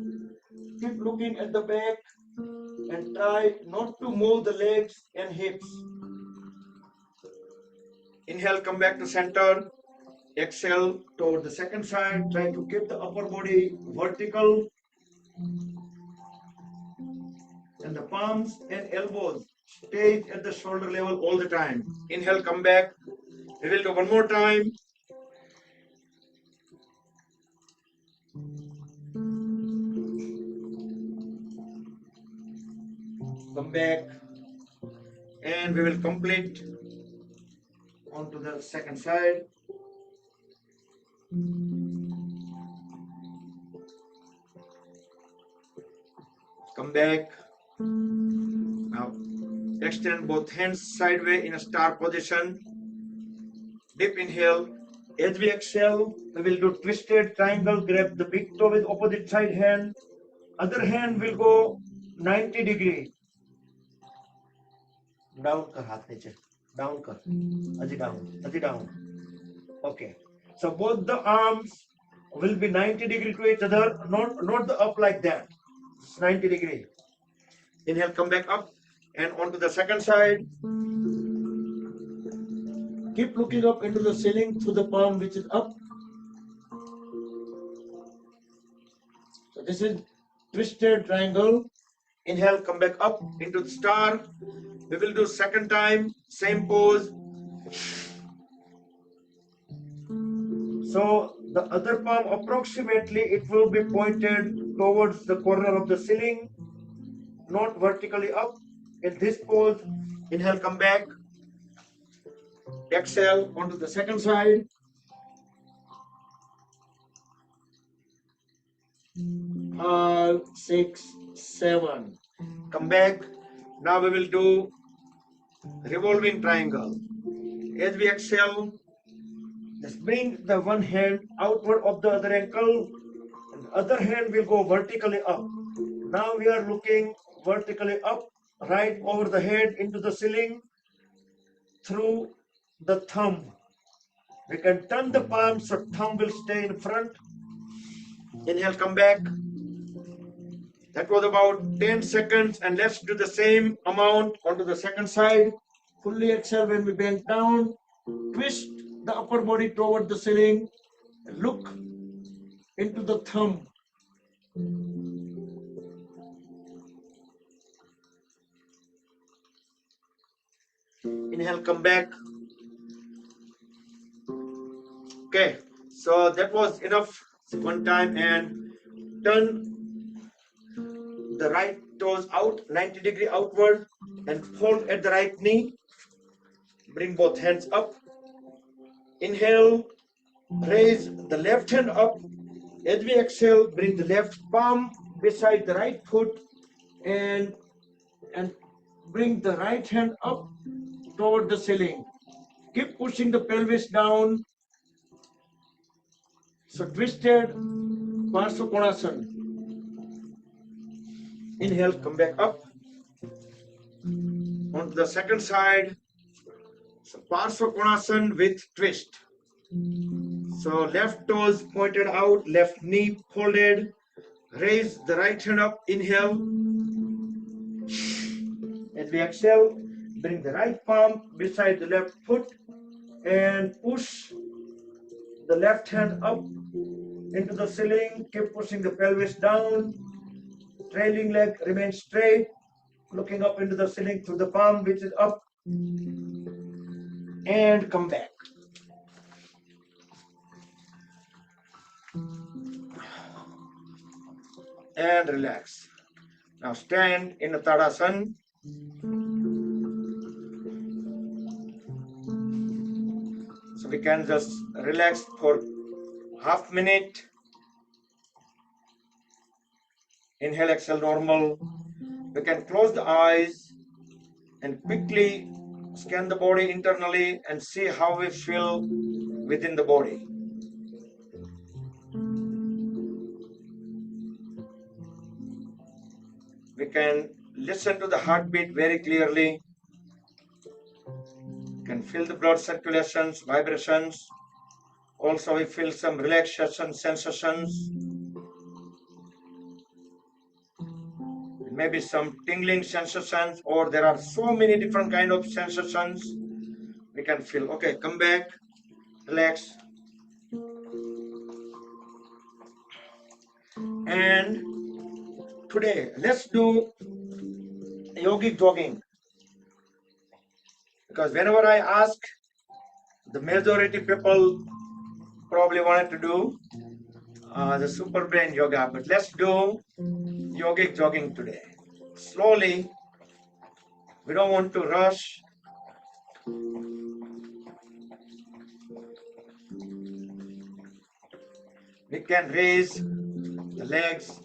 Keep looking at the back and try not to move the legs and hips. Inhale, come back to center. Exhale toward the second side. Try to keep the upper body vertical. And the palms and elbows stay at the shoulder level all the time. Inhale, come back. We will do one more time. Come back. And we will complete onto the second side. Come back. Now extend both hands sideways in a star position. Deep inhale. As we exhale, we will do twisted triangle. Grab the big toe with opposite side hand. Other hand will go 90 degree. Down kar हाथ नीचे. Down kar. Aji down. Okay. So both the arms will be 90 degree to each other, not the up like that. It's 90 degree. Inhale, come back up and onto the second side. Keep looking up into the ceiling through the palm which is up. So this is twisted triangle. Inhale, come back up into the star. We will do second time, same pose. So the other palm approximately it will be pointed towards the corner of the ceiling, not vertically up. In this pose, inhale, come back. Exhale onto the second side. 5, 6, 7. Come back. Now we will do revolving triangle. As we exhale, just bring the one hand outward of the other ankle, and the other hand will go vertically up. Now we are looking vertically up, right over the head into the ceiling through the thumb. We can turn the palm so thumb will stay in front. Inhale, come back. That was about 10 seconds, and let's do the same amount onto the second side. Fully exhale when we bend down. Twist the upper body toward the ceiling. And look into the thumb. Inhale, come back. Okay, so that was enough one time, and turn the right toes out 90 degree outward and fold at the right knee. Bring both hands up. Inhale, raise the left hand up. As we exhale, bring the left palm beside the right foot and bring the right hand up toward the ceiling. Keep pushing the pelvis down. So twisted Parsvakonasana. Inhale, come back up. On the second side, so Parsvakonasana with twist. So left toes pointed out, left knee folded. Raise the right hand up. Inhale. As we exhale, bring the right palm beside the left foot and push the left hand up into the ceiling. Keep pushing the pelvis down. Trailing leg remains straight. Looking up into the ceiling through the palm which is up. And come back. And relax. Now stand in a Tadasana. So we can just relax for half minute. Inhale, exhale, normal. We can close the eyes and quickly scan the body internally and see how we feel within the body. can listen to the heartbeat very clearly. You can feel the blood circulations, vibrations. Also, we feel some relaxation sensations. Maybe some tingling sensations, or there are so many different kind of sensations we can feel. Okay, come back, relax. And today, let's do yogic jogging. Because whenever I ask, the majority people probably wanted to do the super brain yoga, but let's do yogic jogging today. Slowly, we don't want to rush. We can raise the legs,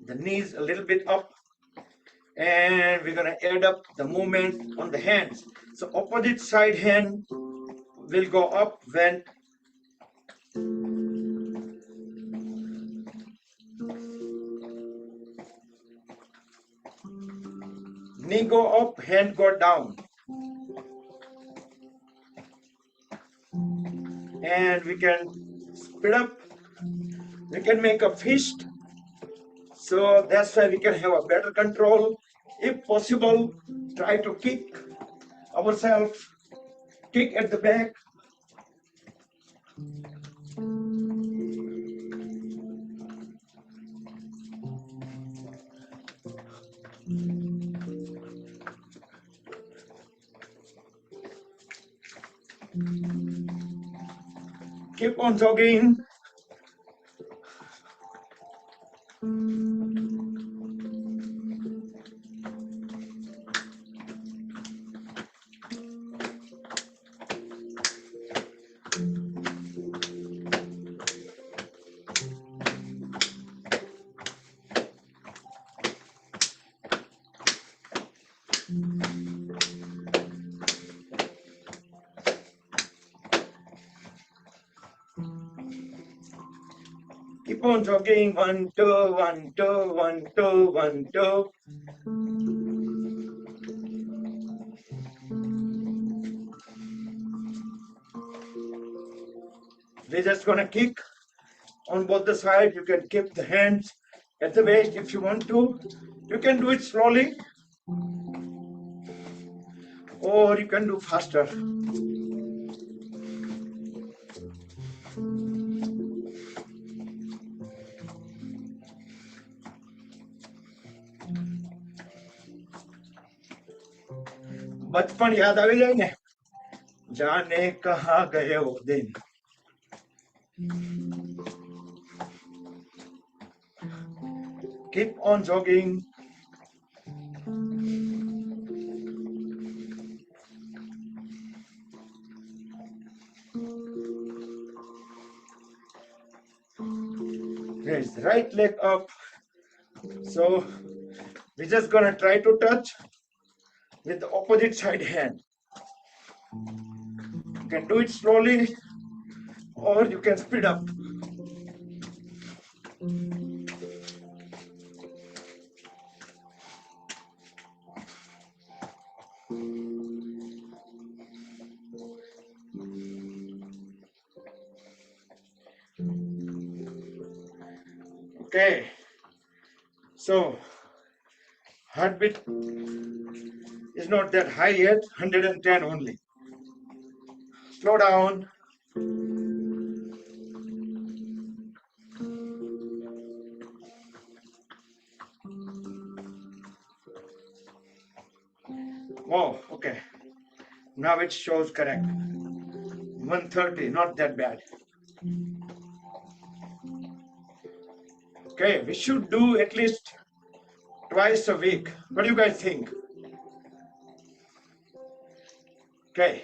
the knees a little bit up, and we're going to add up the movement on the hands. So opposite side hand will go up when knee go up, hand go down. And we can speed up, we can make a fist. So that's why we can have a better control. If possible, try to kick ourselves, kick at the back. Keep on jogging. Keep on jogging. 1, 2, 1, 2, 1, 2, 1, 2. We're just gonna kick on both the sides. You can keep the hands at the waist if you want to. You can do it slowly, or you can do faster. बचपन याद આવી જાય ને जाने कहाँ गए वो दिन keep on jogging raise the right leg up so we're just gonna try to touch with the opposite side hand. You can do it slowly or you can speed up. Okay, so heartbeat is not that high yet, 110 only. Slow down. Oh, okay. Now it shows correct. 130, not that bad. Okay, we should do at least twice a week. What do you guys think? Okay.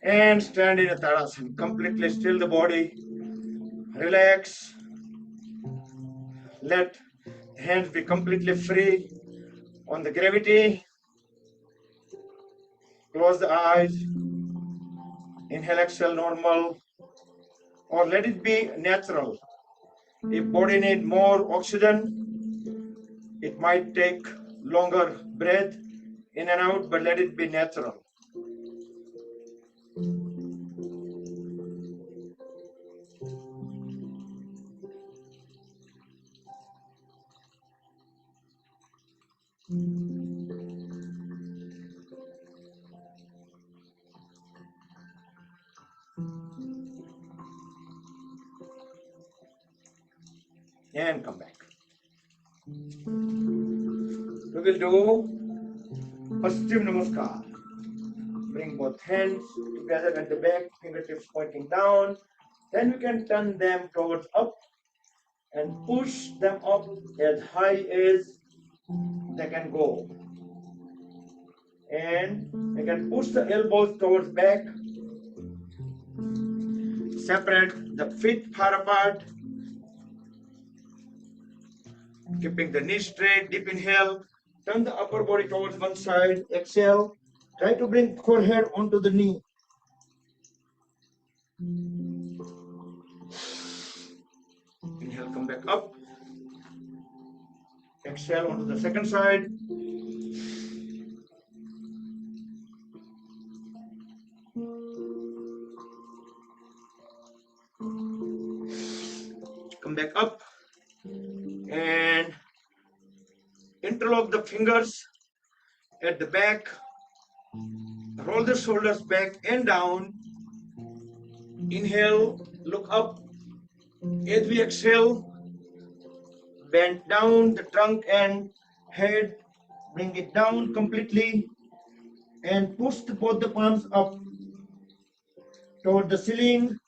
And stand in a Tadasana. Completely still the body. Relax. Let hands be completely free on the gravity. Close the eyes. Inhale, exhale, normal. Or let it be natural. If body need more oxygen, It might take longer breath in and out, but let it be natural. And come back. We will do Paschim Namaskar. Bring both hands together at the back, fingertips pointing down. Then we can turn them towards up and push them up as high as they can go. And we can push the elbows towards back. Separate the feet far apart. Keeping the knees straight, deep inhale. Turn the upper body towards one side. Exhale. Try to bring forehead onto the knee. Inhale, come back up. Exhale onto the second side. Come back up. And interlock the fingers at the back. Roll the shoulders back and down. Inhale, look up. As we exhale, bend down the trunk and head. Bring it down completely and push both the palms up toward the ceiling.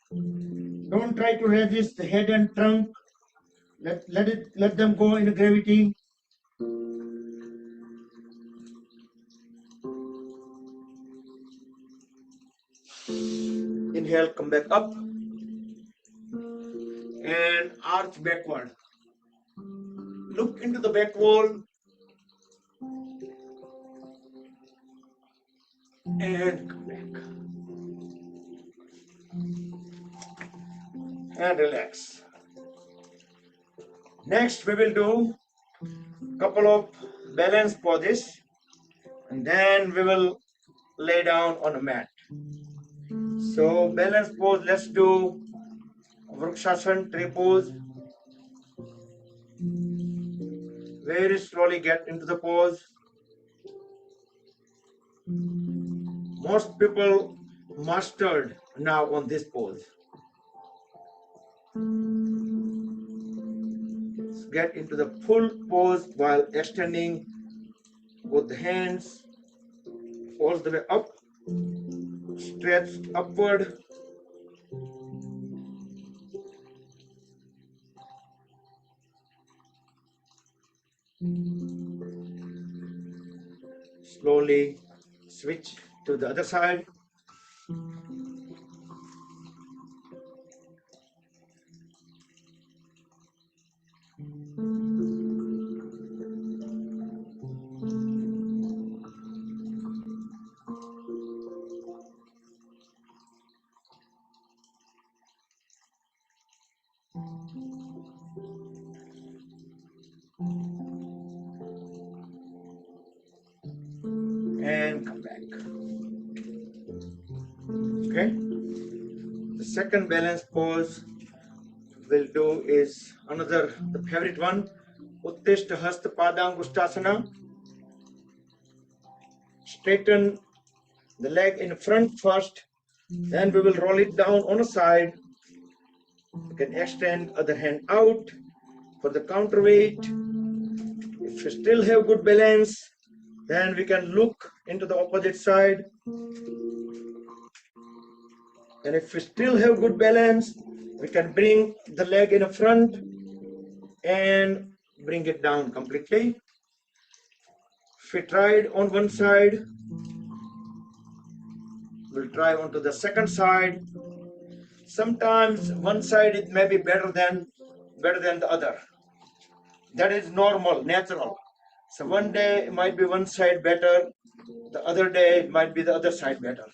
Don't try to resist the head and trunk. Let them go in gravity. Inhale, come back up and arch backward. Look into the back wall and come back. And relax. Next, we will do a couple of balance poses and then we will lay down on a mat. So, balance pose, let's do Vrukshasana, tree pose. Very slowly get into the pose. Most people mastered now on this pose. Get into the full pose while extending both the hands all the way up, stretch upward. Slowly switch to the other side. And come back. Okay. The second balance pose we'll do is the favorite one, Uttishta Hasta Padangustasana. Straighten the leg in front first, then we will roll it down on a side. You can extend other hand out for the counterweight. If you still have good balance, then we can look into the opposite side. And if we still have good balance, we can bring the leg in front and bring it down completely. If we tried on one side, we'll try onto the second side. Sometimes one side it may be better than the other. That is normal, natural. So one day it might be one side better, the other day it might be the other side better.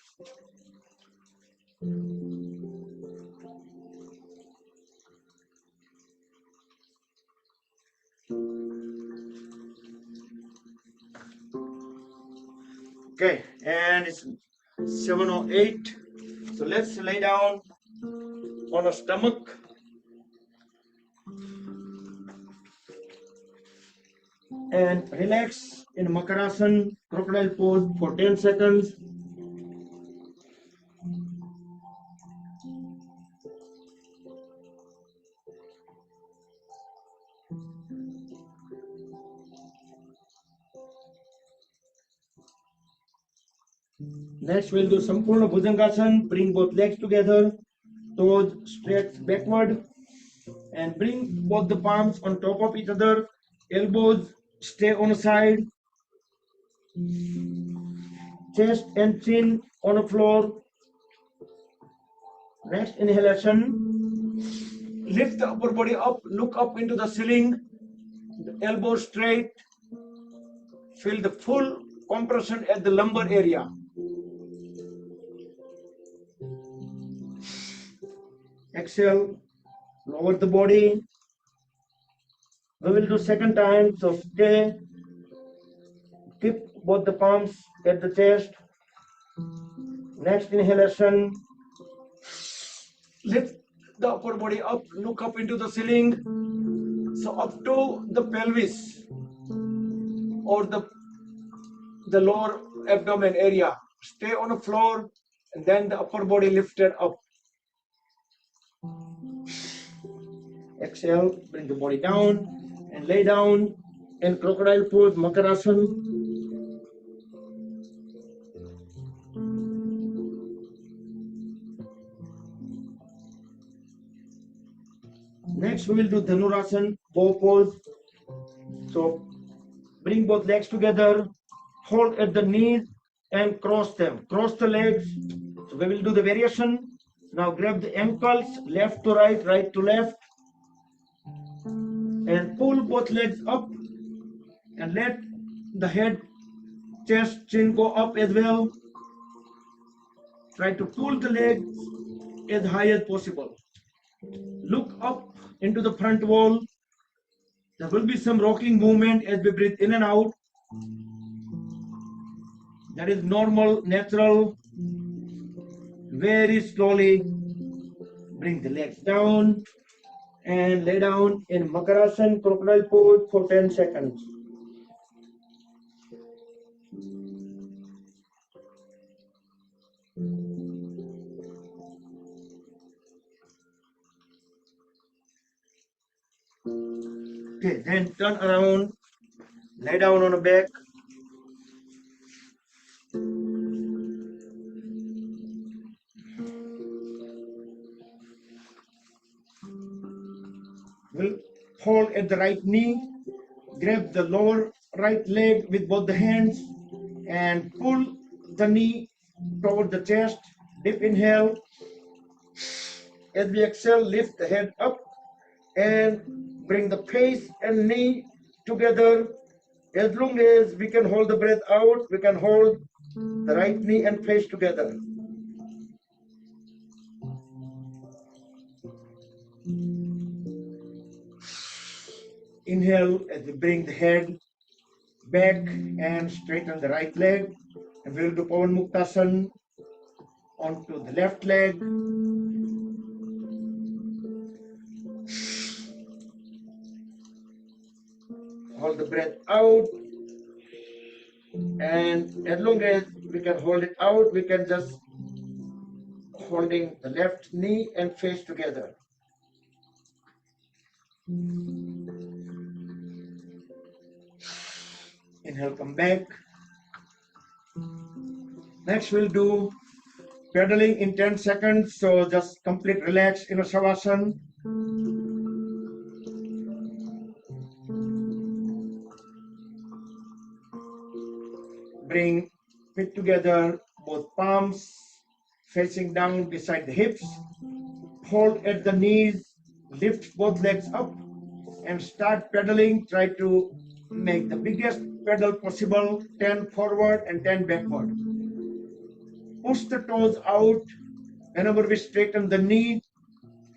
Okay, and it's 7:08. So let's lay down on our stomach and relax in Makarasana, crocodile pose for 10 seconds. Next, we'll do Sampurna Bhujangasana. Bring both legs together, toes stretch backward, and bring both the palms on top of each other. Elbows stay on the side. Chest and chin on the floor. Next inhalation. Lift the upper body up, look up into the ceiling. The elbows straight. Feel the full compression at the lumbar area. Exhale, lower the body. We will do second time, so stay. Keep both the palms at the chest. Next inhalation. Lift the upper body up, look up into the ceiling. So up to the pelvis or the lower abdomen area. Stay on the floor and then the upper body lifted up. Exhale, bring the body down and lay down in crocodile pose, Makarasana. Next, we will do Dhanurasana, bow pose. So, bring both legs together, hold at the knees and cross them. Cross the legs. So, we will do the variation. Now, grab the ankles, left to right, right to left, and pull both legs up and let the head, chest, chin go up as well. Try to pull the legs as high as possible. Look up into the front wall. There will be some rocking movement as we breathe in and out. That is normal, natural. Very slowly bring the legs down and lay down in Makarasana, crocodile pose for 10 seconds. Okay, then turn around, lay down on the back. We'll hold at the right knee, grab the lower right leg with both the hands and pull the knee toward the chest. Deep inhale. As we exhale, lift the head up and bring the face and knee together. As long as we can hold the breath out, we can hold the right knee and face together. Inhale as we bring the head back and straighten the right leg. And we'll do Pawan Muktasana onto the left leg. Hold the breath out. And as long as we can hold it out, we can just holding the left knee and face together. Inhale, come back. Next, we'll do pedaling in 10 seconds. So just complete relax in a Shavasana. Bring feet together, both palms facing down beside the hips. Hold at the knees, lift both legs up and start pedaling. Try to make the biggest pedal possible, 10 forward and 10 backward. Push the toes out whenever we straighten the knee,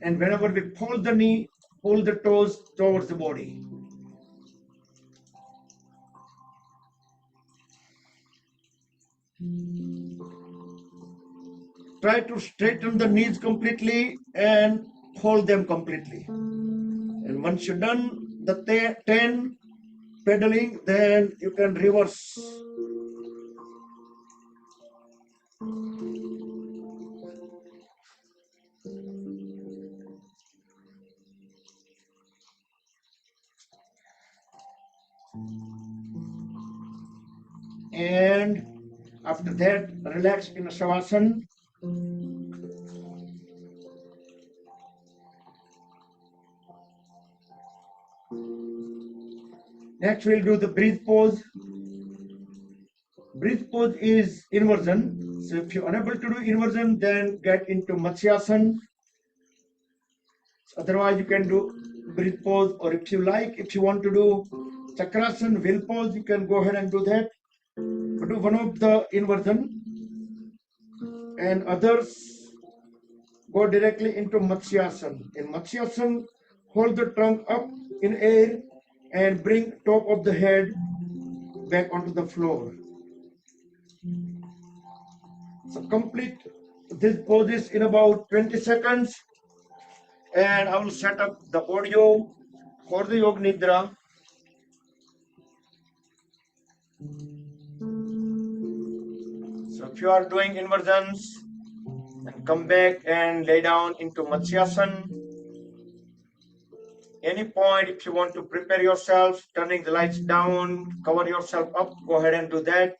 and whenever we pull the knee, pull the toes towards the body. Try to straighten the knees completely and hold them completely. And once you're done the 10 pedaling, then you can reverse. And after that, relax in a Shavasana. Next, we'll do the breathe pose. Breathe pose is inversion. So if you're unable to do inversion, then get into Matsyasana. Otherwise, you can do breathe pose, or if you want to do Chakrasana, wheel pose, you can go ahead and do that. But do one of the inversion, and others go directly into Matsyasana. In Matsyasana, hold the trunk up in air and bring top of the head back onto the floor. So complete this poses in about 20 seconds, and I will set up the audio for the Yoga Nidra. So if you are doing inversions, and come back and lay down into Matsyasana. Any point, if you want to prepare yourself, turning the lights down, cover yourself up, go ahead and do that.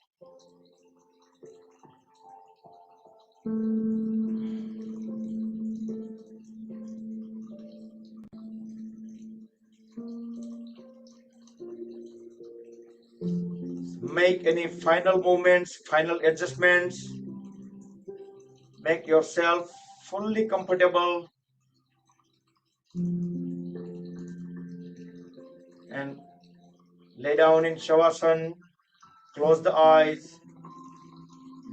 Make any final movements, final adjustments. Make yourself fully comfortable. And lay down in Shavasana. Close the eyes.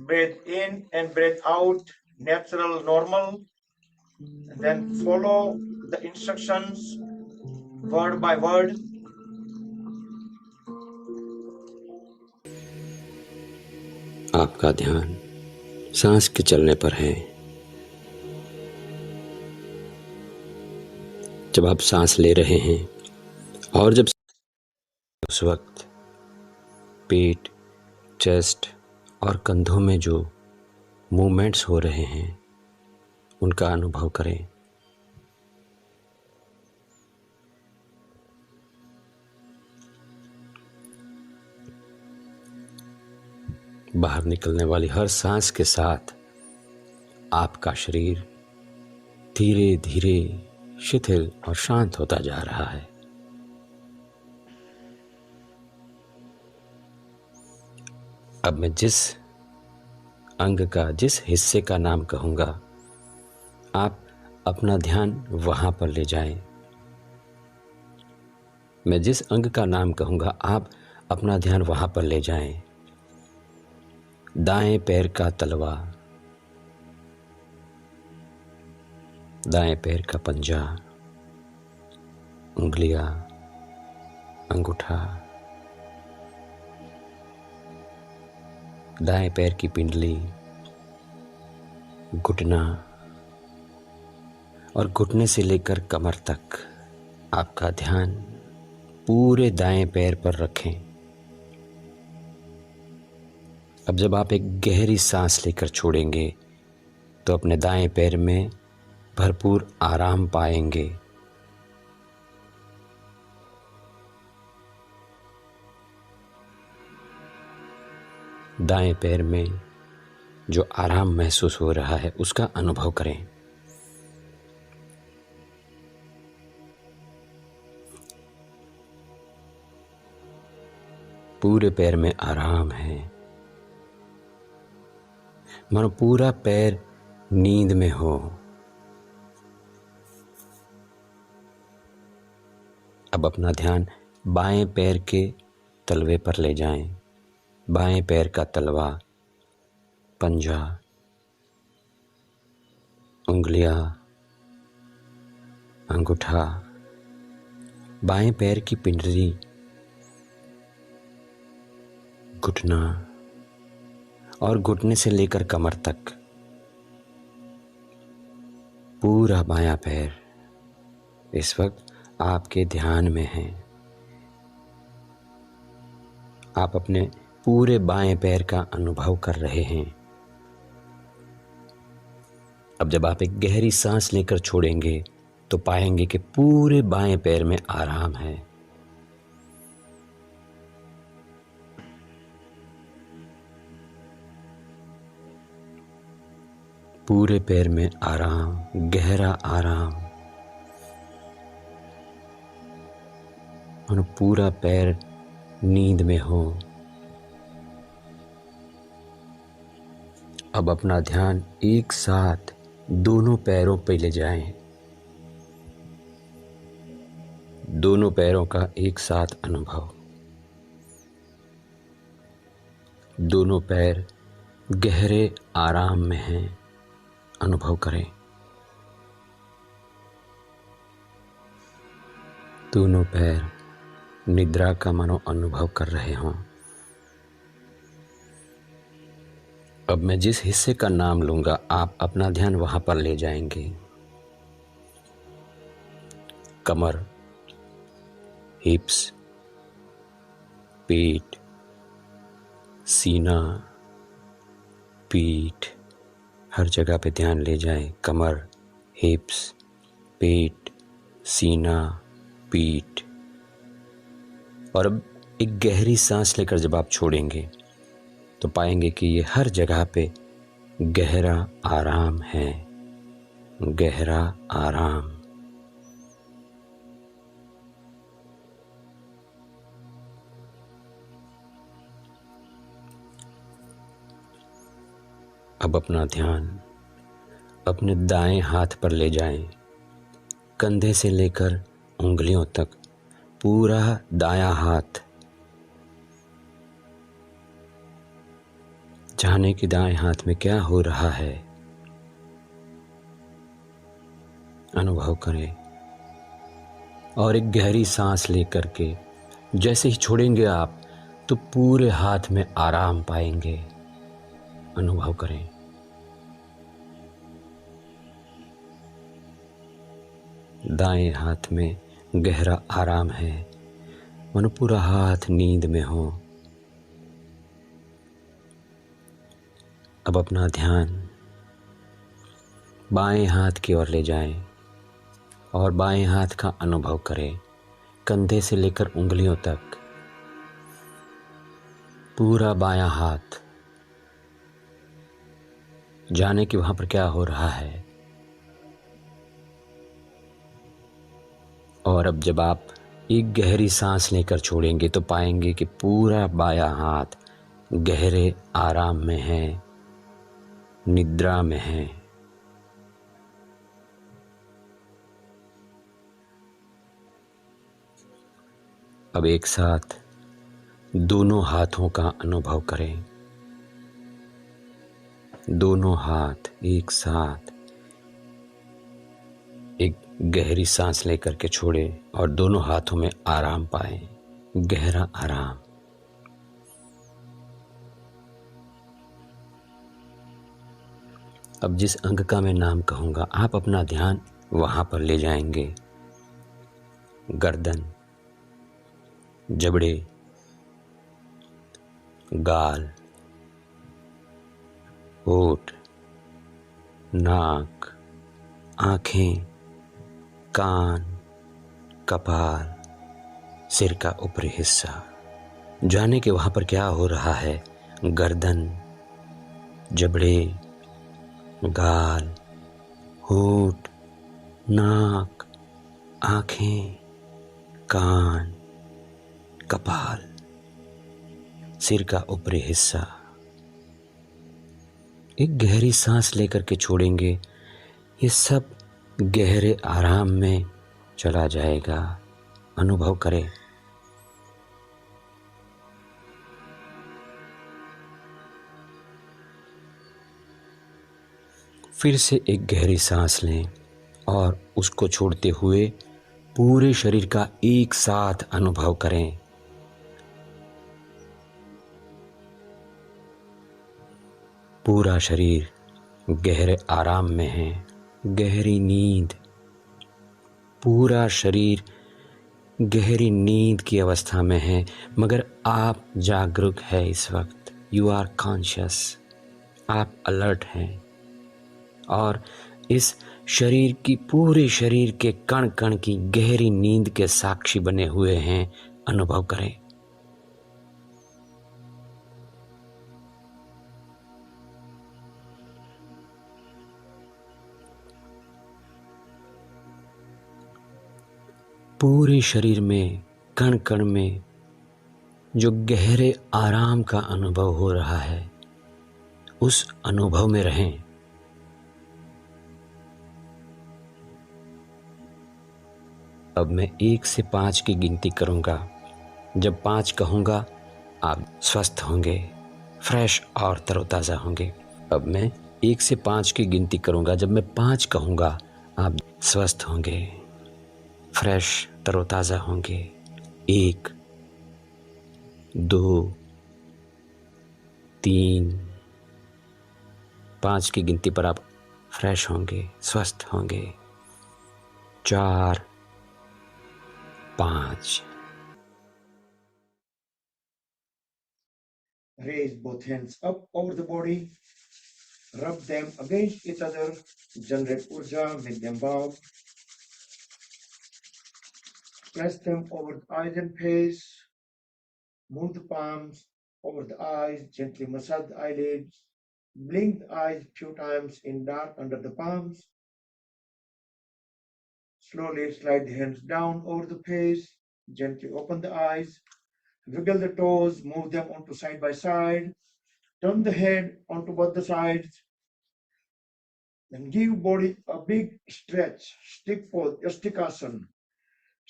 Breathe in and breathe out, natural, normal. And then follow the instructions word by word. आपका ध्यान सांस के चलने पर है। जब आप सांस ले रहे हैं और जब उस वक्त पेट, चेस्ट और कंधों में जो मूवमेंट्स हो रहे हैं उनका अनुभव करें। बाहर निकलने वाली हर सांस के साथ आपका शरीर धीरे धीरे शिथिल और शांत होता जा रहा है। अब मैं जिस अंग का, जिस हिस्से का नाम कहूँगा, आप अपना ध्यान वहाँ पर ले जाएं। मैं जिस अंग का नाम कहूँगा, आप अपना ध्यान वहाँ पर ले जाएं। दाएं पैर का तलवा, दाएं पैर का पंजा, उंगलियां, अंगूठा, दाएं पैर की पिंडली, घुटना और घुटने से लेकर कमर तक आपका ध्यान पूरे दाएं पैर पर रखें। अब जब आप एक गहरी सांस लेकर छोड़ेंगे तो अपने दाएं पैर में भरपूर आराम पाएंगे। दाएं पैर में जो आराम महसूस हो रहा है उसका अनुभव करें। पूरे पैर में आराम है, मानो पूरा पैर नींद में हो। अब अपना ध्यान बाएं पैर के तलवे पर ले जाएं। बाएं पैर का तलवा, पंजा, उंगलियां, अंगूठा, बाएं पैर की पिंडली, घुटना और घुटने से लेकर कमर तक पूरा बायां पैर इस वक्त आपके ध्यान में है। आप अपने पूरे बाएं पैर का अनुभव कर रहे हैं। अब जब आप एक गहरी सांस लेकर छोड़ेंगे तो पाएंगे कि पूरे बाएं पैर में आराम है। पूरे पैर में आराम, गहरा आराम, और पूरा पैर नींद में हो। अब अपना ध्यान एक साथ दोनों पैरों पर ले जाएं। दोनों पैरों का एक साथ अनुभव। दोनों पैर गहरे आराम में हैं, अनुभव करें। दोनों पैर निद्रा का मानो अनुभव कर रहे हों। अब मैं जिस हिस्से का नाम लूंगा आप अपना ध्यान वहां पर ले जाएंगे। कमर, हिप्स, पेट, सीना, पीठ, हर जगह पे ध्यान ले जाएं। कमर, हिप्स, पेट, सीना, पीठ। और अब एक गहरी सांस लेकर जब आप छोड़ेंगे तो पाएंगे कि ये हर जगह पे गहरा आराम है, गहरा आराम। अब अपना ध्यान अपने दाएं हाथ पर ले जाएं। कंधे से लेकर उंगलियों तक पूरा दायां हाथ। जाने कि दाएं हाथ में क्या हो रहा है, अनुभव करें। और एक गहरी सांस लेकर के जैसे ही छोड़ेंगे आप तो पूरे हाथ में आराम पाएंगे, अनुभव करें। दाएं हाथ में गहरा आराम है, मानो पूरा हाथ नींद में हो। अब अपना ध्यान बाएं हाथ की ओर ले जाएं और बाएं हाथ का अनुभव करें। कंधे से लेकर उंगलियों तक पूरा बायां हाथ। जाने कि वहां पर क्या हो रहा है। और अब जब आप एक गहरी सांस लेकर छोड़ेंगे तो पाएंगे कि पूरा बायां हाथ गहरे आराम में है, निद्रा में है। अब एक साथ दोनों हाथों का अनुभव करें। दोनों हाथ एक साथ एक गहरी सांस लेकर के छोड़े और दोनों हाथों में आराम पाएं, गहरा आराम। अब जिस अंग का मैं नाम कहूंगा आप अपना ध्यान वहां पर ले जाएंगे। गर्दन, जबड़े, गाल, होठ, नाक, आंखें, कान, कपाल, सिर का ऊपरी हिस्सा। जाने के वहां पर क्या हो रहा है। गर्दन, जबड़े, गाल, होठ, नाक, आंखें, कान, कपाल, सिर का ऊपरी हिस्सा। एक गहरी सांस लेकर के छोड़ेंगे, ये सब गहरे आराम में चला जाएगा, अनुभव करें। फिर से एक गहरी सांस लें और उसको छोड़ते हुए पूरे शरीर का एक साथ अनुभव करें। पूरा शरीर गहरे आराम में है, गहरी नींद। पूरा शरीर गहरी नींद की अवस्था में है, मगर आप जागरूक है इस वक्त। यू आर कॉन्शियस, आप अलर्ट हैं और इस शरीर की, पूरे शरीर के कण कण की गहरी नींद के साक्षी बने हुए हैं। अनुभव करें। पूरे शरीर में, कण कण में जो गहरे आराम का अनुभव हो रहा है, उस अनुभव में रहें। अब मैं 1 से 5 की गिनती करूंगा। जब 5 कहूंगा, आप स्वस्थ होंगे, फ्रेश और तरोताज़ा होंगे। अब मैं 1 से 5 की गिनती करूंगा। जब मैं 5 कहूंगा, आप स्वस्थ होंगे, फ्रेश तरोताज़ा होंगे। 1, 2, 3, 5 की गिनती पर आप फ्रेश होंगे, स्वस्थ होंगे। 4, 5। Raise both hands up over the body, rub them against each other, generate urja, make them bow. Press them over the eyes and face. Move the palms over the eyes, gently massage the eyelids. Blink the eyes a few times in dark under the palms. Slowly slide the hands down over the face. Gently open the eyes. Wiggle the toes, move them onto side by side. Turn the head onto both the sides. Then give body a big stretch. Stick pose, Yastikasana.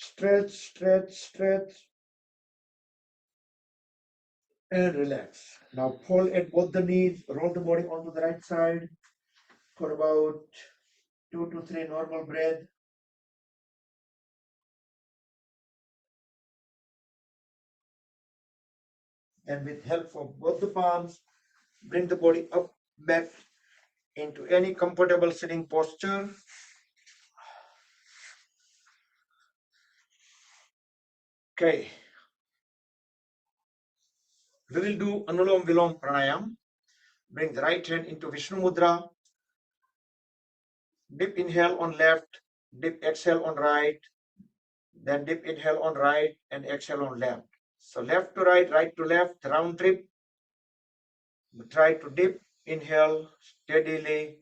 Stretch, stretch, stretch, and relax. Now pull at both the knees, roll the body onto the right side for about 2 to 3 normal breath. And with help of both the palms, bring the body up back into any comfortable sitting posture. Okay. We will do Anulom Vilom Pranayam. Bring the right hand into Vishnu Mudra. Dip inhale on left, dip exhale on right, then dip inhale on right and exhale on left. So left to right, right to left, round trip. Try to dip, inhale steadily.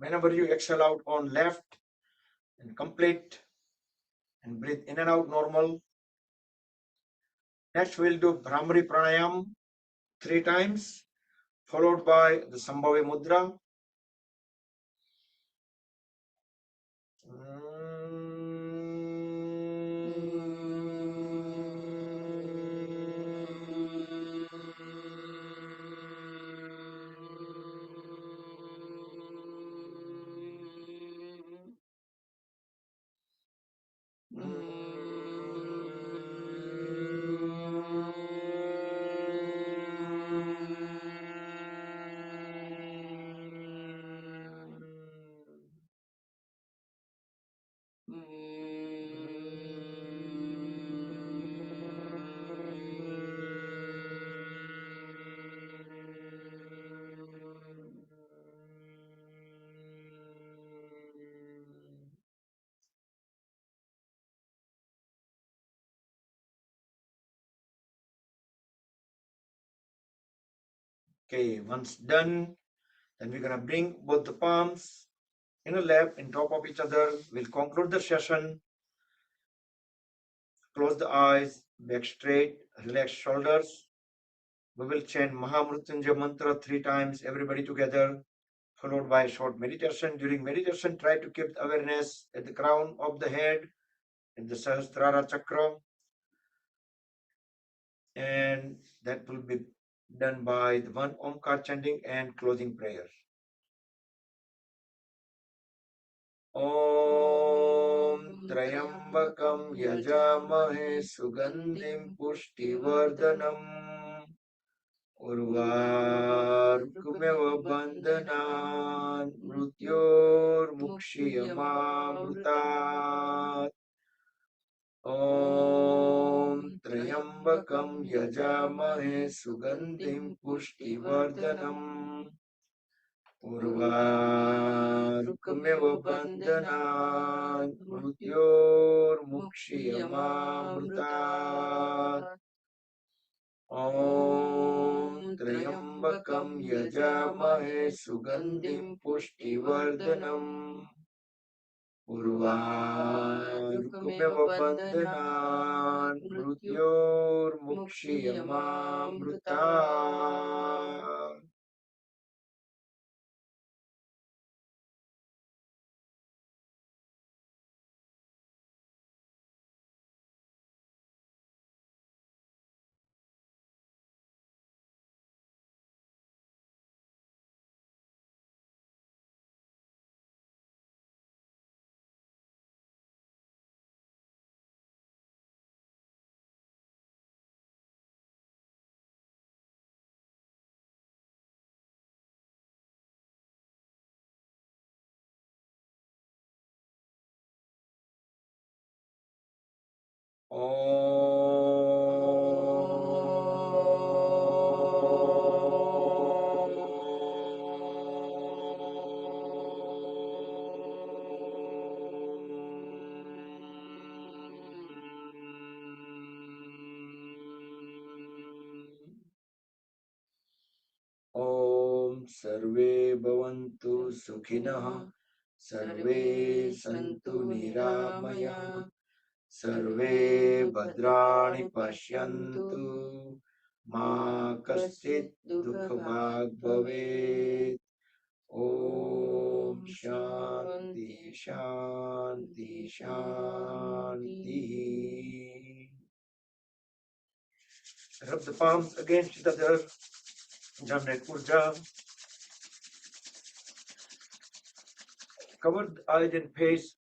Whenever you exhale out on left and complete and breathe in and out normal. Next we'll do Brahmari Pranayam 3 times, followed by the Sambhavi Mudra. Okay, once done, then we're gonna bring both the palms in a lap in top of each other. We'll conclude the session. Close the eyes, back straight, relax shoulders. We will chant Mahamrutyunjaya mantra 3 times, everybody together, followed by a short meditation. During meditation, try to keep the awareness at the crown of the head, in the Sahasrara chakra, and that will be done by the one Omkar chanting and closing prayer. Om Trayambakam Yajamahe Sugandhim Pushtivardhanam Urvarkumeva Bandhanan Mrutyor Mukshiyamamrutat Om Trayambakam Yajamahe Sugandhim Pushtivardhanam Urvarkumeva Bandhanan Mrutyor Mukshiyamamrutat Om Trayambakam Yajamahe Sugandhim Pushtivardhanam Urvarkumeva Bandhanan Mrutyor Mukshiyamamrutat Om Sarve Bhavantu Sukhinah Sarve Santu Niramayah Sarve Bhadrani Pashyantu Ma Kaschit Dukhabhag Bhavet Om Shanti Shanti Shanti. Rub the palms against each other. Jamnet Purja. Cover the eyes and face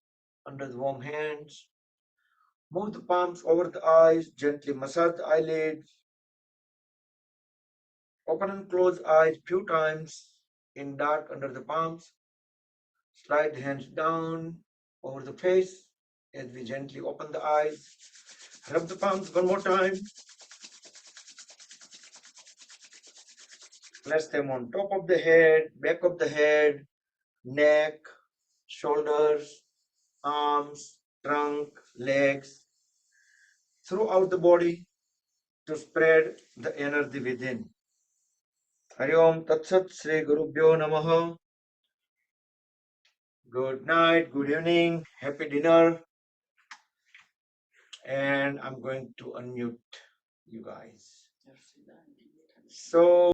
under the warm hands. Move the palms over the eyes, gently massage the eyelids. Open and close eyes few times in dark under the palms. Slide the hands down over the face as we gently open the eyes. Rub the palms one more time. Place them on top of the head, back of the head, neck, shoulders, arms, trunk, legs, throughout the body to spread the energy within. Hari Om Tat Sat Sri Gurubhyo Namaha. Good night, good evening, happy dinner. And I'm going to unmute you guys. So